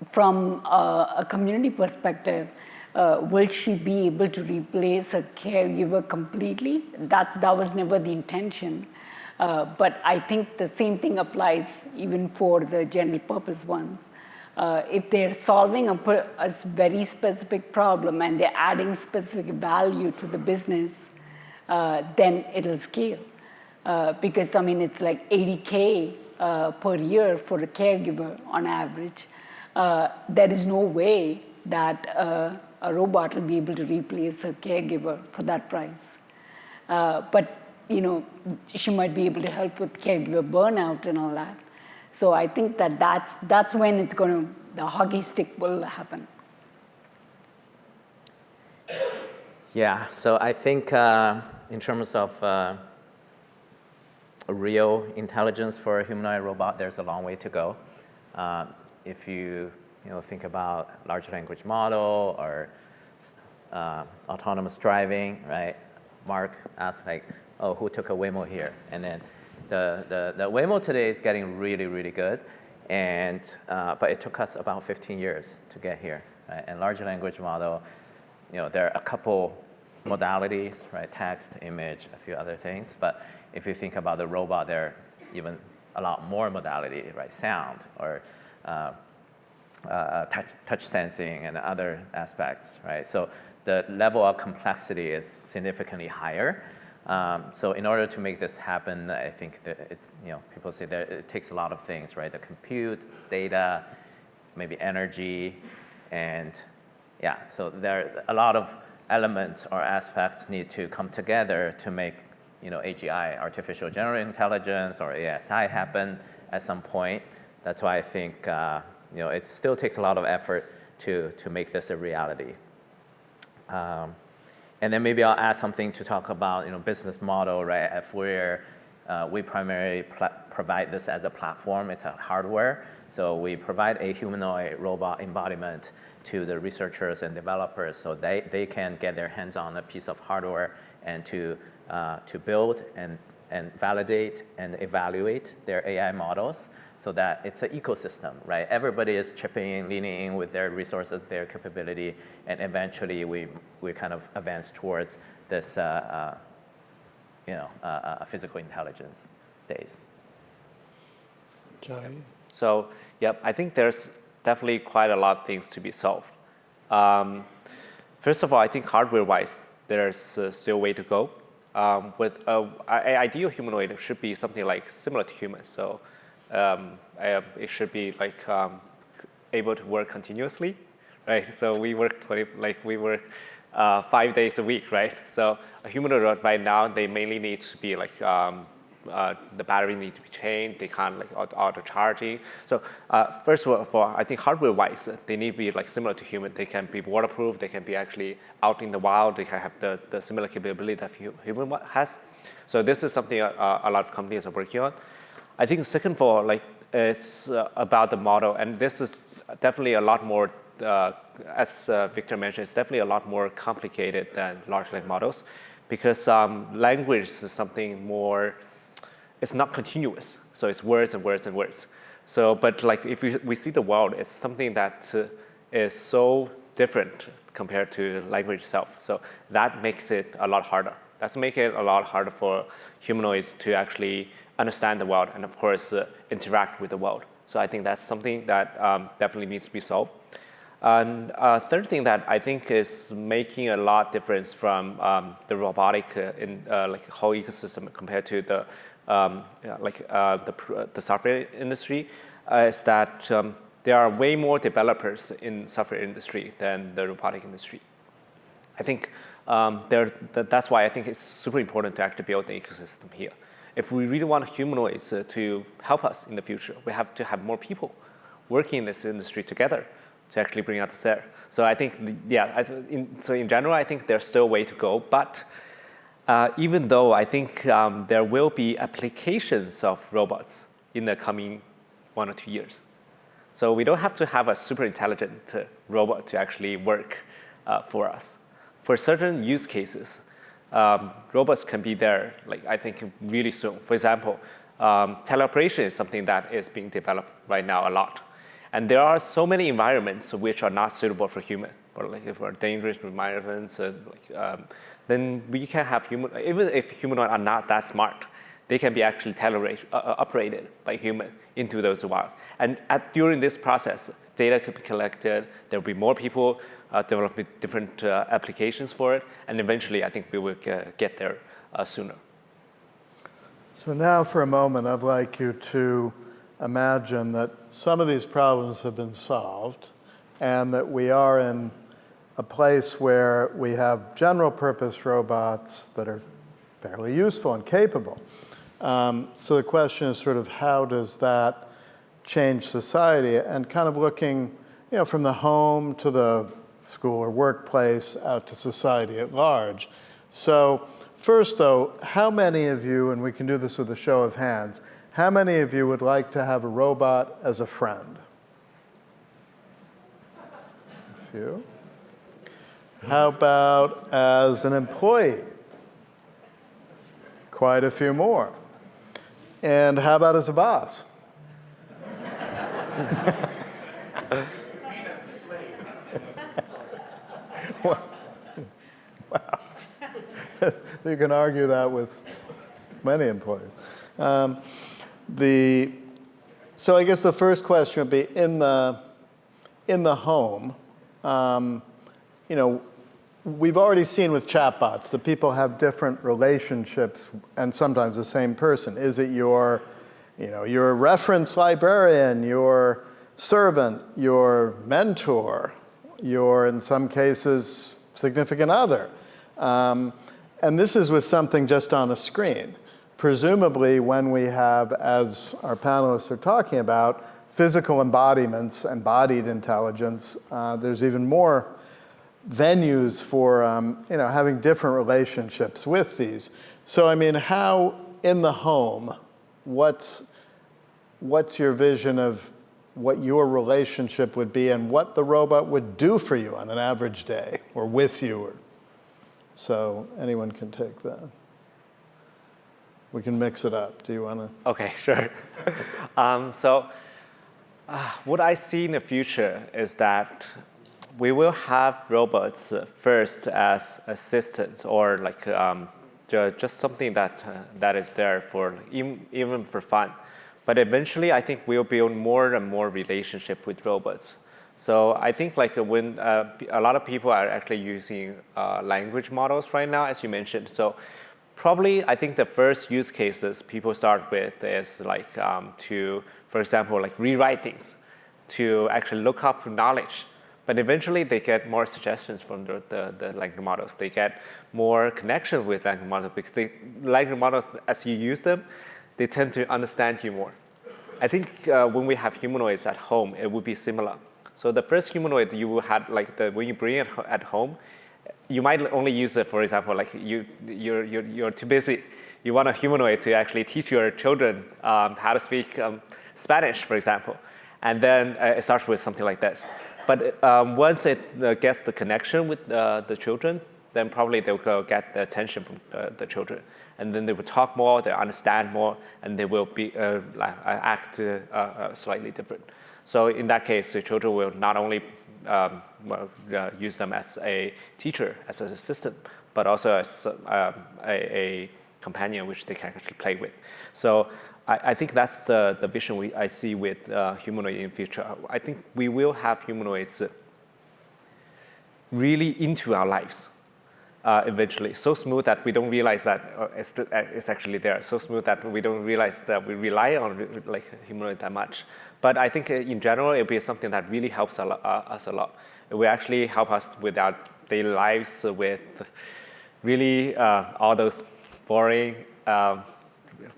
from a community perspective, will she be able to replace a caregiver completely? That was never the intention. But I think the same thing applies even for the general purpose ones. If they're solving a very specific problem and they're adding specific value to the business, then it'll scale. Because, it's like $80K per year for a caregiver on average. There is no way that a robot will be able to replace a caregiver for that price. But she might be able to help with caregiver burnout and all that. So I think that's when the hockey stick will happen. Yeah, so I think in terms of real intelligence for a humanoid robot, there's a long way to go. If you think about large language model or autonomous driving, right? Mark asked who took a Waymo here? And then the Waymo today is getting really, really good, but it took us about 15 years to get here. Right? And large language model, there are a couple modalities, right? Text, image, a few other things. But if you think about the robot, there are even a lot more modality, right? Sound or touch sensing and other aspects, right? So the level of complexity is significantly higher. So in order to make this happen, I think that people say that it takes a lot of things, right? The compute, data, maybe energy, and yeah. So there are a lot of elements or aspects need to come together to make AGI, artificial general intelligence, or ASI happen at some point. That's why I think it still takes a lot of effort to make this a reality. And then maybe I'll add something to talk about business model, right? If we primarily provide this as a platform, it's a hardware. So we provide a humanoid robot embodiment to the researchers and developers so they can get their hands on a piece of hardware and to build and validate and evaluate their AI models so that it's an ecosystem, right? Everybody is chipping in, leaning in with their resources, their capability, and eventually we kind of advance towards this physical intelligence days. Chaoyi? So, yep, I think there's definitely quite a lot of things to be solved. First of all, I think hardware-wise, there's still a way to go. With an ideal humanoid, it should be something like similar to humans. So it should be like able to work continuously, right? So we work 5 days a week, right? So a humanoid right now, they mainly need to be like the battery needs to be changed. They can't like auto charging. So first of all, I think hardware-wise, they need to be like similar to human. They can be waterproof. They can be actually out in the wild. They can have the similar capability that human has. So this is something a lot of companies are working on. I think second of all, like it's about the model, and this is definitely a lot more. As Victor mentioned, it's definitely a lot more complicated than large language models, because language is something more. It's not continuous, so it's words and words and words. So, but like if we see the world, it's something that is so different compared to language itself. So that makes it a lot harder. That's making it a lot harder for humanoids to actually understand the world and, of course, interact with the world. So I think that's something that definitely needs to be solved. And third thing that I think is making a lot of difference from the robotic like whole ecosystem compared to the the software industry is that there are way more developers in software industry than the robotic industry. I think that's why I think it's super important to actually build the ecosystem here. If we really want humanoids to help us in the future, we have to have more people working in this industry together to actually bring us there. So I think, so in general, I think there's still a way to go. But even though I think there will be applications of robots in the coming 1 or 2 years. So we don't have to have a super intelligent robot to actually work for us. For certain use cases, robots can be there, like I think really soon. For example, teleoperation is something that is being developed right now a lot. And there are so many environments which are not suitable for human, or like if we're dangerous environments, then we can have even if humanoids are not that smart, they can be actually operated by human into those wilds. And during this process, data could be collected. There will be more people developing different applications for it, and eventually, I think we will get there sooner. So now, for a moment, I'd like you to imagine that some of these problems have been solved, and that we are in a place where we have general purpose robots that are fairly useful and capable. So the question is sort of how does that change society, and kind of looking from the home to the school or workplace out to society at large. So first though, how many of you, and we can do this with a show of hands, how many of you would like to have a robot as a friend? A few. How about as an employee? Quite a few more. And how about as a boss? Wow. You can argue that with many employees. So I guess the first question would be in the home. We've already seen with chatbots that people have different relationships, and sometimes the same person. Is it your reference librarian, your servant, your mentor, your, in some cases, significant other? And this is with something just on a screen. Presumably, when we have, as our panelists are talking about, physical embodiments, embodied intelligence, there's even more venues for having different relationships with these. So I mean, how in the home, what's your vision of what your relationship would be and what the robot would do for you on an average day or with you? So anyone can take that. We can mix it up. Do you want to? Okay, sure. What I see in the future is that we will have robots first as assistants or like just something that is there for even for fun. But eventually, I think we'll build more and more relationship with robots. So I think like when a lot of people are actually using language models right now, as you mentioned. So probably I think the first use cases people start with is like for example, like rewrite things to actually look up knowledge. But eventually they get more suggestions from the language models. They get more connection with language models because the language models, as you use them, they tend to understand you more. I think when we have humanoids at home, it would be similar. So the first humanoid you will have, like when you bring it at home, you might only use it, for example, like you're too busy. You want a humanoid to actually teach your children how to speak Spanish, for example. And then it starts with something like this. But once it gets the connection with the children, then probably they'll go get the attention from the children. And then they will talk more, they understand more, and they will be act slightly different. So in that case, the children will not only use them as a teacher, as an assistant, but also as a companion which they can actually play with. So I think that's the vision I see with humanoid in the future. I think we will have humanoids really into our lives eventually. So smooth that we don't realize that it's actually there. So smooth that we don't realize that we rely on like humanoid that much. But I think in general, it'll be something that really helps us a lot. It will actually help us with our daily lives, with really all those boring,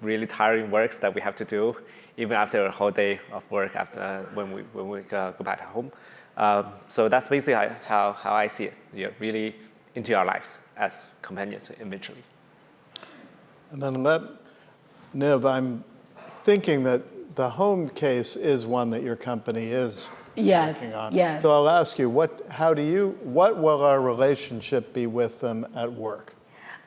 really tiring works that we have to do, even after a whole day of work when we go back home. So that's basically how I see it. You're really into our lives as companions eventually. And then Niv, I'm thinking that the home case is one that your company is working on. Yes. So I'll ask you, what will our relationship be with them at work?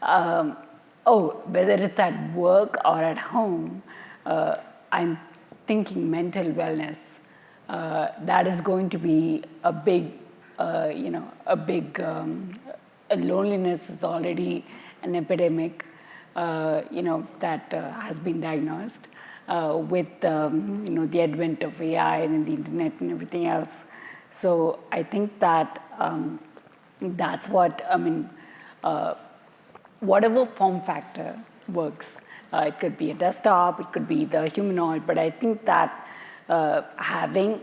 Whether it's at work or at home, I'm thinking mental wellness. That is going to be a big, loneliness is already an epidemic, that has been diagnosed with, the advent of AI and the internet and everything else. So I think that that's what, whatever form factor works. It could be a desktop, it could be the humanoid, but I think that having,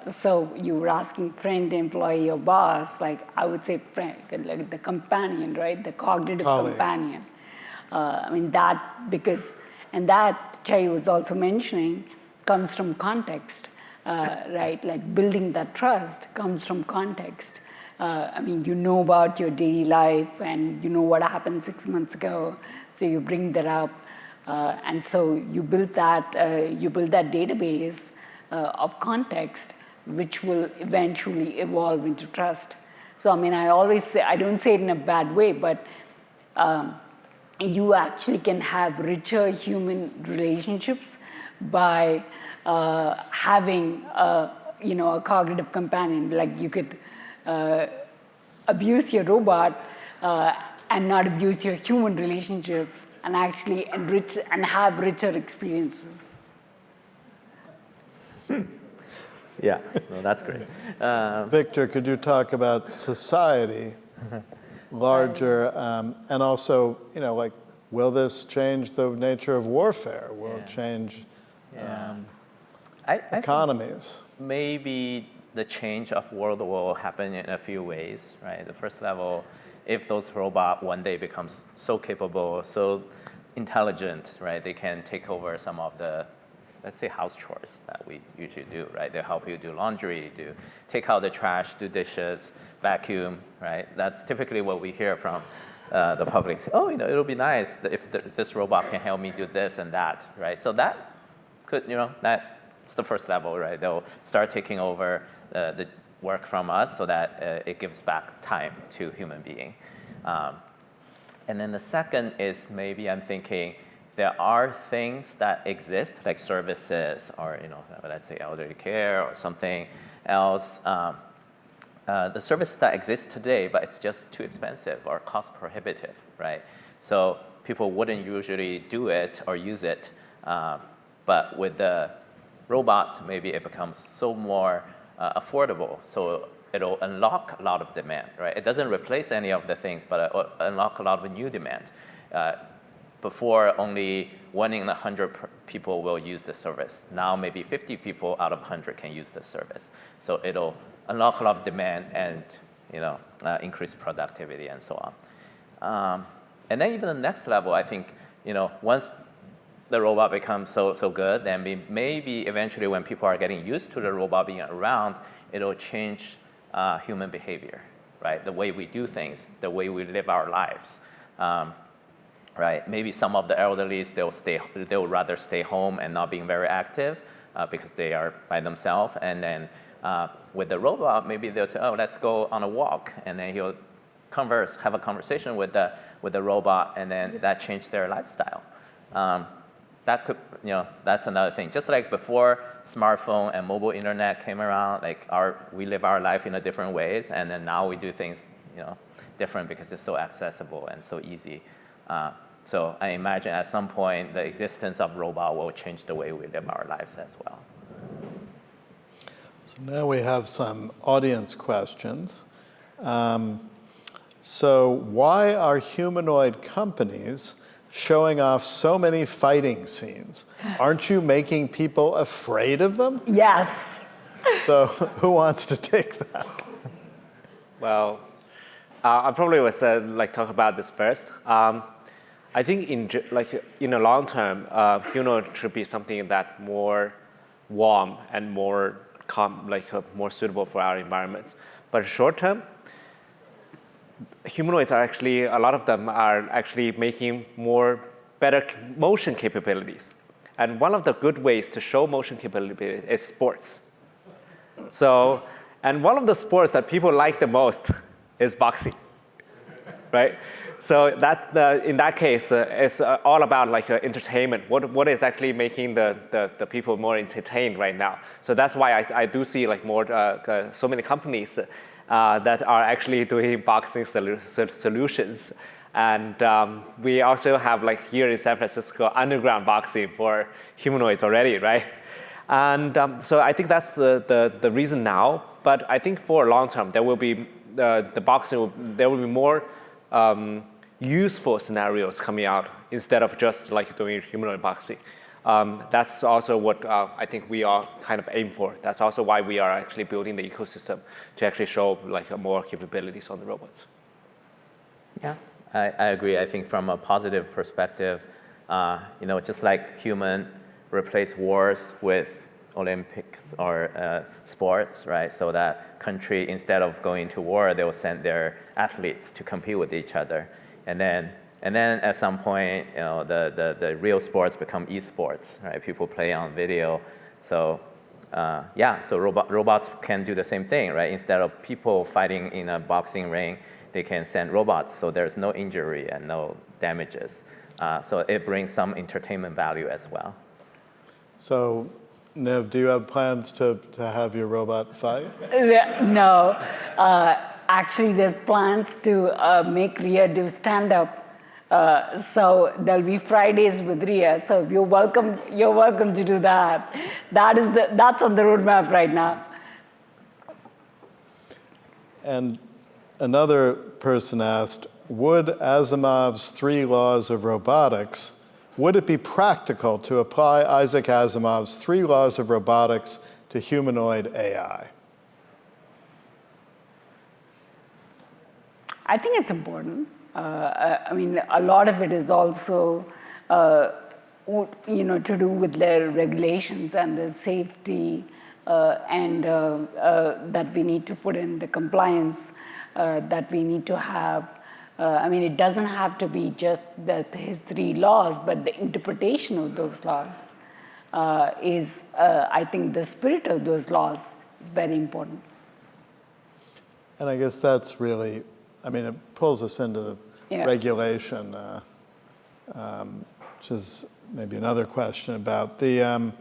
so you were asking friend, employee, or boss, like I would say friend, like the companion, right? The cognitive companion. That Chaoyi was also mentioning comes from context, right? Like building that trust comes from context. You know about your daily life and you know what happened 6 months ago, so you bring that up, and so you build that database of context, which will eventually evolve into trust. So I always say, I don't say it in a bad way, but you actually can have richer human relationships by having a cognitive companion. Like you could abuse your robot and not abuse your human relationships, and actually enrich and have richer experiences. Yeah, no, that's great. Victor, could you talk about society larger, and also, will this change the nature of warfare? Will it change economies? Maybe the change of world will happen in a few ways, right? The first level, if those robots one day becomes so capable, so intelligent, right? They can take over some of the let's say house chores that we usually do, right? They'll help you do laundry, take out the trash, do dishes, vacuum, right? That's typically what we hear from the public. Say, oh, it'll be nice if this robot can help me do this and that, right? So that could, that's the first level, right? They'll start taking over the work from us so that it gives back time to human being. And then the second is maybe I'm thinking there are things that exist, like services or, let's say elderly care or something else. The services that exist today, but it's just too expensive or cost prohibitive, right? So people wouldn't usually do it or use it. But with the robot, maybe it becomes so more affordable. So it'll unlock a lot of demand, right? It doesn't replace any of the things, but it'll unlock a lot of new demand. Before, only 1 in 100 people will use the service. Now, maybe 50 people out of 100 can use the service. So it'll unlock a lot of demand and increase productivity and so on. And then even the next level, I think, once the robot becomes so good, then maybe eventually when people are getting used to the robot being around, it'll change human behavior, right? The way we do things, the way we live our lives. Right? Maybe some of the elderly, they'll rather stay home and not being very active because they are by themselves. And then with the robot, maybe they'll say, oh, let's go on a walk. And then he'll have a conversation with the robot, and then that changed their lifestyle. That could, that's another thing. Just like before smartphone and mobile internet came around, like we live our life in a different ways, and then now we do things, different because it's so accessible and so easy. So I imagine at some point the existence of robot will change the way we live our lives as well. So now we have some audience questions. So why are humanoid companies showing off so many fighting scenes? Aren't you making people afraid of them? Yes. So who wants to take that? Well, I probably would talk about this first. I think in the long term, humanoid should be something that more warm and more more suitable for our environments. But short term, humanoids are actually, a lot of them are actually making better motion capabilities. And one of the good ways to show motion capability is sports. So, and one of the sports that people like the most is boxing, right? So in that case, it's all about entertainment. What is actually making the people more entertained right now? So that's why I do see so many companies that are actually doing boxing solutions. And we also have here in San Francisco underground boxing for humanoids already, right? And so I think that's the reason now. But I think for long term, there will be there will be more useful scenarios coming out instead of just doing humanoid boxing. That's also what I think we all kind of aim for. That's also why we are actually building the ecosystem to actually show more capabilities on the robots. Yeah, I agree. I think from a positive perspective, just like human replace wars with Olympics or sports, right? So that country, instead of going to war, they will send their athletes to compete with each other. And then at some point, the real sports become esports, right? People play on video. So so robots can do the same thing, right? Instead of people fighting in a boxing ring, they can send robots, so there's no injury and no damages. So it brings some entertainment value as well. So, Niv, do you have plans to have your robot fight? No. Actually, there's plans to make Ria do stand-up. So there'll be Fridays with Ria. So you're welcome to do that. That's on the roadmap right now. And another person asked, would Asimov's 3 laws of robotics, would it be practical to apply Isaac Asimov's 3 laws of robotics to humanoid AI? I think it's important. I mean, a lot of it is also to do with their regulations and the safety and that we need to put in the compliance that we need to have. I mean, it doesn't have to be just his 3 laws, but the interpretation of those laws is, I think, the spirit of those laws is very important. And I guess that's really, I mean, it pulls us into the regulation, which is maybe another question about the,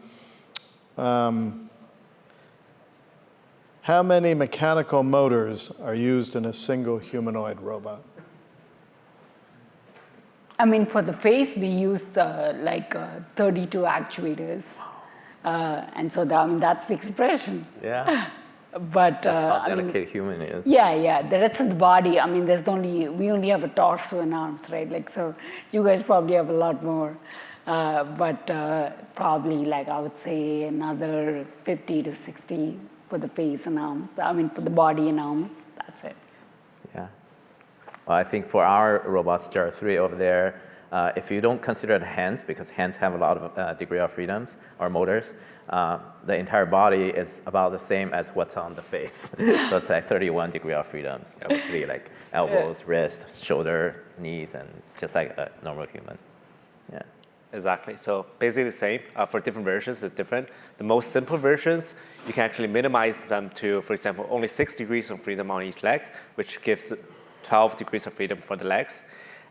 how many mechanical motors are used in a single humanoid robot? I mean, for the face, we used 32 actuators. And so that's the expression. Yeah. But that's how delicate human is. Yeah. The rest of the body, I mean, we only have a torso and arms, right? Like, so you guys probably have a lot more. But probably, like, I would say another 50 to 60 for the face and arms. I mean, for the body and arms, that's it. Yeah. Well, I think for our robots, there are 3 over there. If you don't consider the hands, because hands have a lot of degree of freedoms, or motors, the entire body is about the same as what's on the face. So it's like 31 degree of freedoms, obviously, like elbows, wrists, shoulder, knees, and just like a normal human. Yeah. Exactly. So basically the same. For different versions, it's different. The most simple versions, you can actually minimize them to, for example, only 6 degrees of freedom on each leg, which gives 12 degrees of freedom for the legs.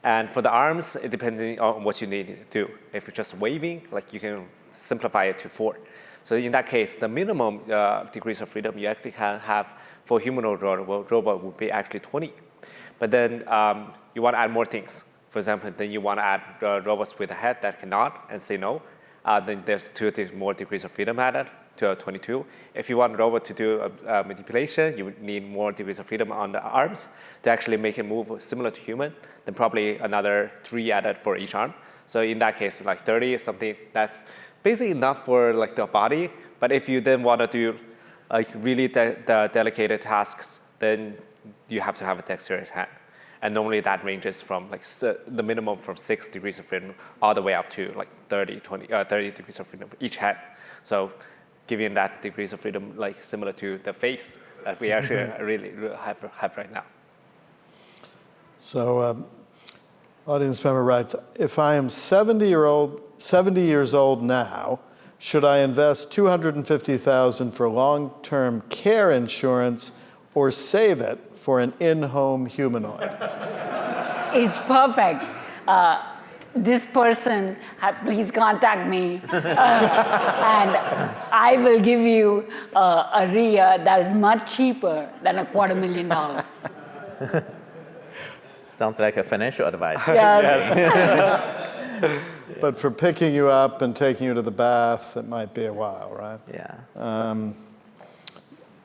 And for the arms, it depends on what you need to do. If you're just waving, like, you can simplify it to 4. So in that case, the minimum degrees of freedom you actually can have for humanoid robot would be actually 20. But then you want to add more things. For example, then you want to add robots with a head that can nod and say no. Then there's 2 more degrees of freedom added to 22. If you want a robot to do manipulation, you would need more degrees of freedom on the arms to actually make it move similar to human. Then probably another 3 added for each arm. So in that case, like 30 is something that's basically enough for like the body. But if you then want to do like really the delicate tasks, then you have to have a dexterous hand. And normally that ranges from like the minimum from 6 degrees of freedom all the way up to like 30 degrees of freedom for each hand. So giving that degrees of freedom like similar to the face that we actually really have right now. So audience member writes, if I am 70 years old now, should I invest $250,000 for long-term care insurance or save it for an in-home humanoid? It's perfect. This person, please contact me, and I will give you a RIA that is much cheaper than $250,000. Sounds like a financial advice. Yes. But for picking you up and taking you to the bath, it might be a while, right? Yeah.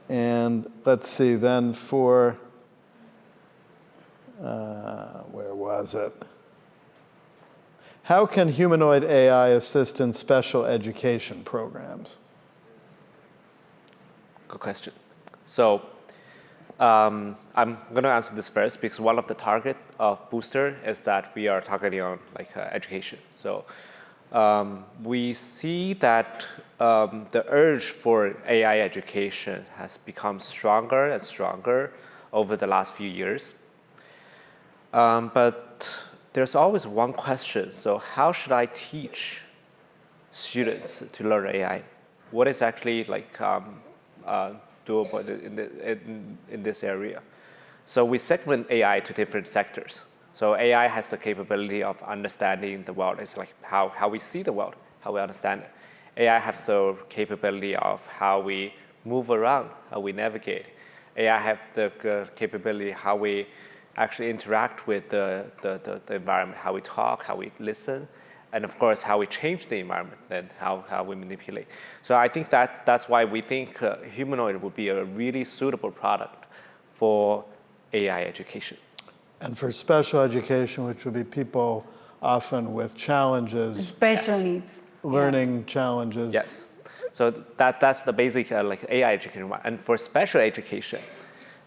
And let's see, then for, where was it? How can humanoid AI assist in special education programs? Good question. So I'm going to answer this first because one of the target of Booster is that we are targeting on like education. So we see that the urge for AI education has become stronger and stronger over the last few years. But there's always one question. So how should I teach students to learn AI? What is actually like doable in this area? So we segment AI to different sectors. So AI has the capability of understanding the world. It's like how we see the world, how we understand it. AI has the capability of how we move around, how we navigate. AI has the capability how we actually interact with the environment, how we talk, how we listen, and of course, how we change the environment and how we manipulate. So I think that's why we think Humanoid would be a really suitable product for AI education. And for special education, which would be people often with challenges. Special needs. Learning challenges. Yes. So that's the basic like AI education. And for special education,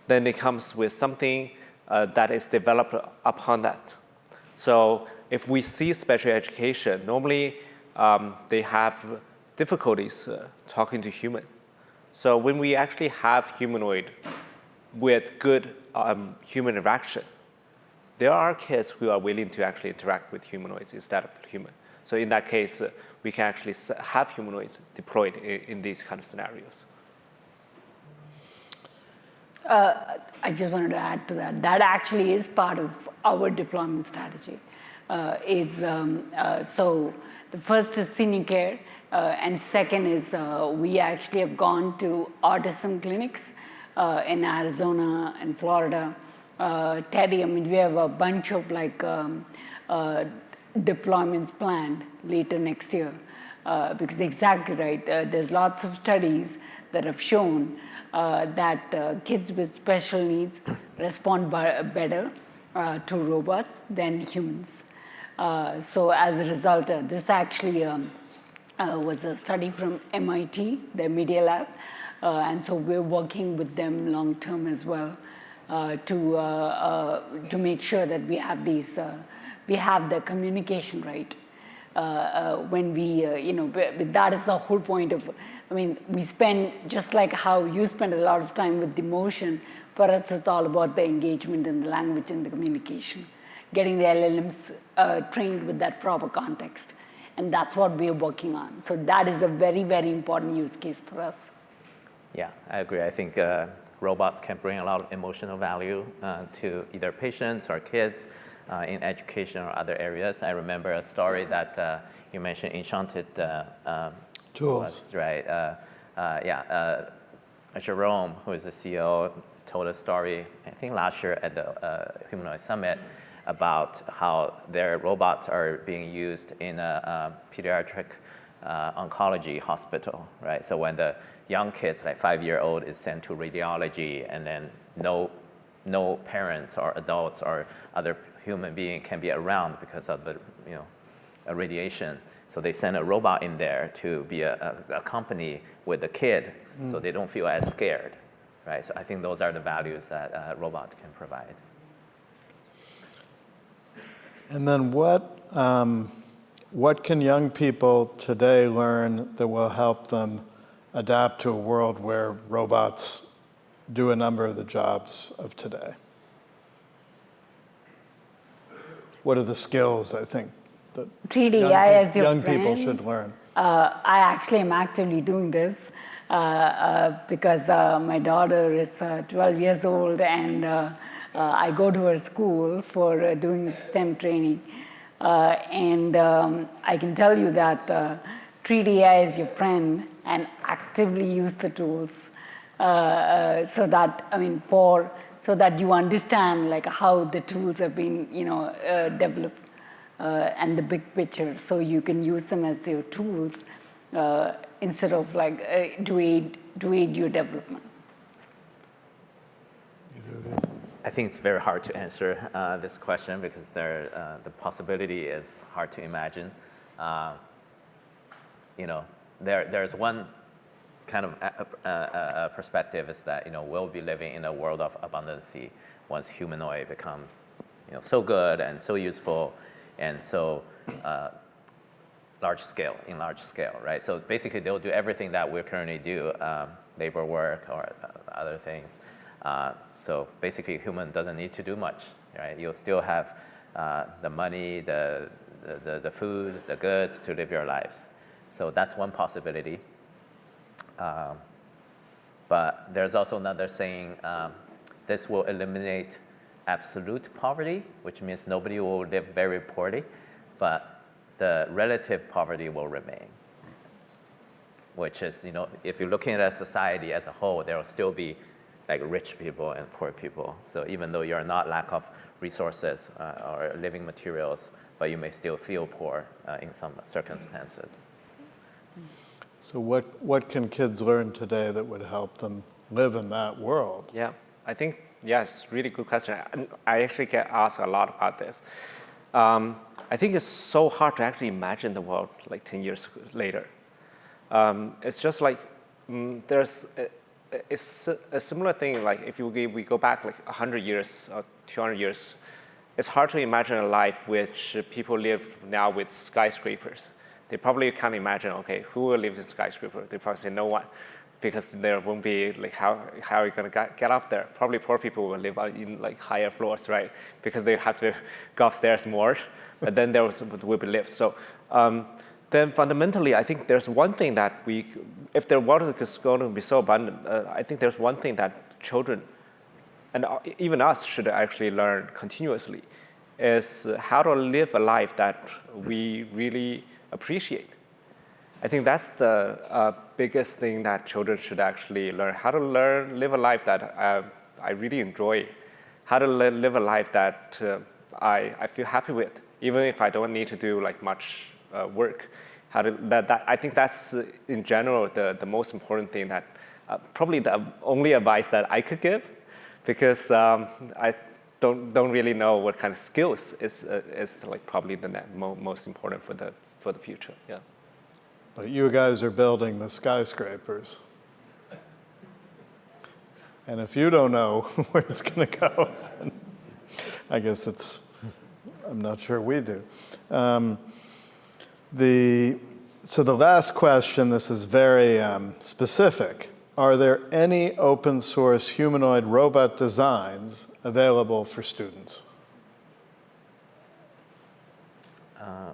then it comes with something that is developed upon that. So if we see special education, normally they have difficulties talking to human. So when we actually have humanoid with good human interaction, there are kids who are willing to actually interact with humanoids instead of human. So in that case, we can actually have humanoids deployed in these kind of scenarios. I just wanted to add to that. That actually is part of our deployment strategy. So the first is senior care, and second is we actually have gone to autism clinics in Arizona and Florida. Teddy, I mean, we have a bunch of deployments planned later next year. Because exactly right, there's lots of studies that have shown that kids with special needs respond better to robots than humans. So as a result, this actually was a study from MIT, their media lab, and so we're working with them long term as well to make sure that we have these, we have the communication right. When we, that is the whole point of, I mean, we spend, just like how you spend a lot of time with the motion, for us it's all about the engagement and the language and the communication, getting the LLMs trained with that proper context. And that's what we are working on. So that is a very, very important use case for us. Yeah, I agree. I think robots can bring a lot of emotional value to either patients or kids in education or other areas. I remember a story that you mentioned, Enchanted tools. Right. Jerome, who is the CEO, told a story, I think last year at the Humanoid Summit, about how their robots are being used in a pediatric oncology hospital, right? So when the young kids, like 5-year-old, is sent to radiology, and then no parents or adults or other human being can be around because of the radiation. So they send a robot in there to be a company with the kid, so they don't feel as scared, right? So I think those are the values that robots can provide. And then what can young people today learn that will help them adapt to a world where robots do a number of the jobs of today? What are the skills, I think, that treat AI as your young friend. People should learn? I actually am actively doing this because my daughter is 12 years old, and I go to her school for doing STEM training. And I can tell you that treat AI as your friend and actively use the tools so that you understand like how the tools have been developed and the big picture, so you can use them as your tools instead of to aid your development. I think it's very hard to answer this question because the possibility is hard to imagine. There's one kind of perspective is that we'll be living in a world of abundance once humanoid becomes so good and so useful and so large scale, right? So basically they'll do everything that we currently do, labor work or other things. So basically human doesn't need to do much, right? You'll still have the money, the food, the goods to live your lives. So that's one possibility. But there's also another saying, this will eliminate absolute poverty, which means nobody will live very poorly, but the relative poverty will remain. Which is, if you're looking at a society as a whole, there will still be like rich people and poor people. So even though you're not lack of resources or living materials, but you may still feel poor in some circumstances. So what can kids learn today that would help them live in that world? Yeah, I think, it's a really good question. I actually get asked a lot about this. I think it's so hard to actually imagine the world like 10 years later. It's just like there's a similar thing, like if we go back like 100 years or 200 years, it's hard to imagine a life which people live now with skyscrapers. They probably can't imagine, okay, who will live in skyscraper? They probably say no one, because there won't be, like, how are you going to get up there? Probably poor people will live in like higher floors, right? Because they have to go upstairs more, but then there will be lifts. So then fundamentally, I think there's one thing that if the water is going to be so abundant, I think there's one thing that children, and even us, should actually learn continuously, is how to live a life that we really appreciate. I think that's the biggest thing that children should actually learn, how to live a life that I really enjoy, how to live a life that I feel happy with, even if I don't need to do like much work. I think that's, in general, the most important thing that, probably the only advice that I could give, because I don't really know what kind of skills is like probably the most important for the future. Yeah. But you guys are building the skyscrapers. And if you don't know where it's going to go, I guess I'm not sure we do. So the last question, this is very specific. Are there any open source humanoid robot designs available for students?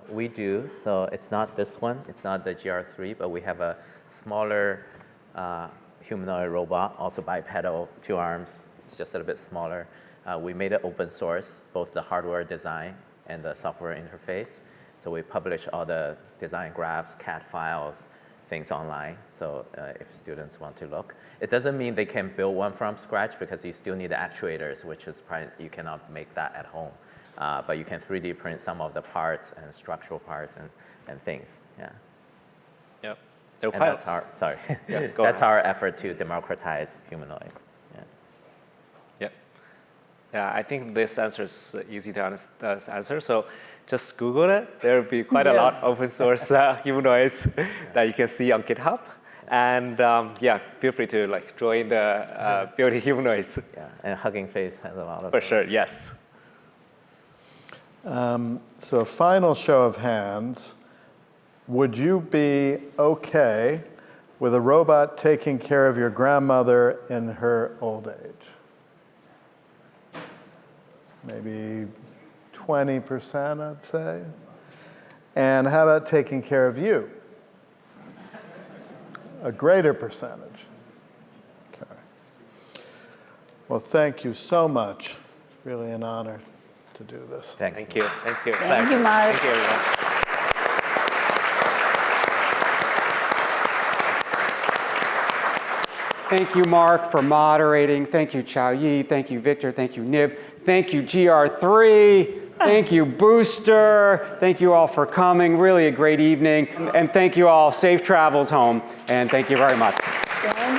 We do. So it's not this one. It's not the GR3, but we have a smaller humanoid robot, also bipedal, 2 arms. It's just a little bit smaller. We made it open source, both the hardware design and the software interface. So we publish all the design graphs, CAD files, things online. So if students want to look, it doesn't mean they can build one from scratch, because you still need the actuators, which is probably, you cannot make that at home. But you can 3D print some of the parts and structural parts and things. Yeah. Yep. And that's our, sorry. Yeah, that's our effort to democratize humanoid. Yeah. Yeah. Yeah, I think this answer is easy to answer. So just Google it. There will be quite a lot of open source humanoids that you can see on GitHub. And yeah, feel free to like join the building humanoids. Yeah, and Hugging Face has a lot of For sure, yes. So a final show of hands. Would you be okay with a robot taking care of your grandmother in her old age? Maybe 20%, I'd say. And how about taking care of you? A greater percentage. Okay. Well, thank you so much. It's really an honor to do this. Thank you. Thank you. Thank you, Mark. Thank you, everyone. Thank you, Mark, for moderating. Thank you, Chaoyi. Thank you, Victor. Thank you, Niv. Thank you, GR3. Thank you, Booster. Thank you all for coming. Really a great evening. And thank you all. Safe travels home. And thank you very much. Thank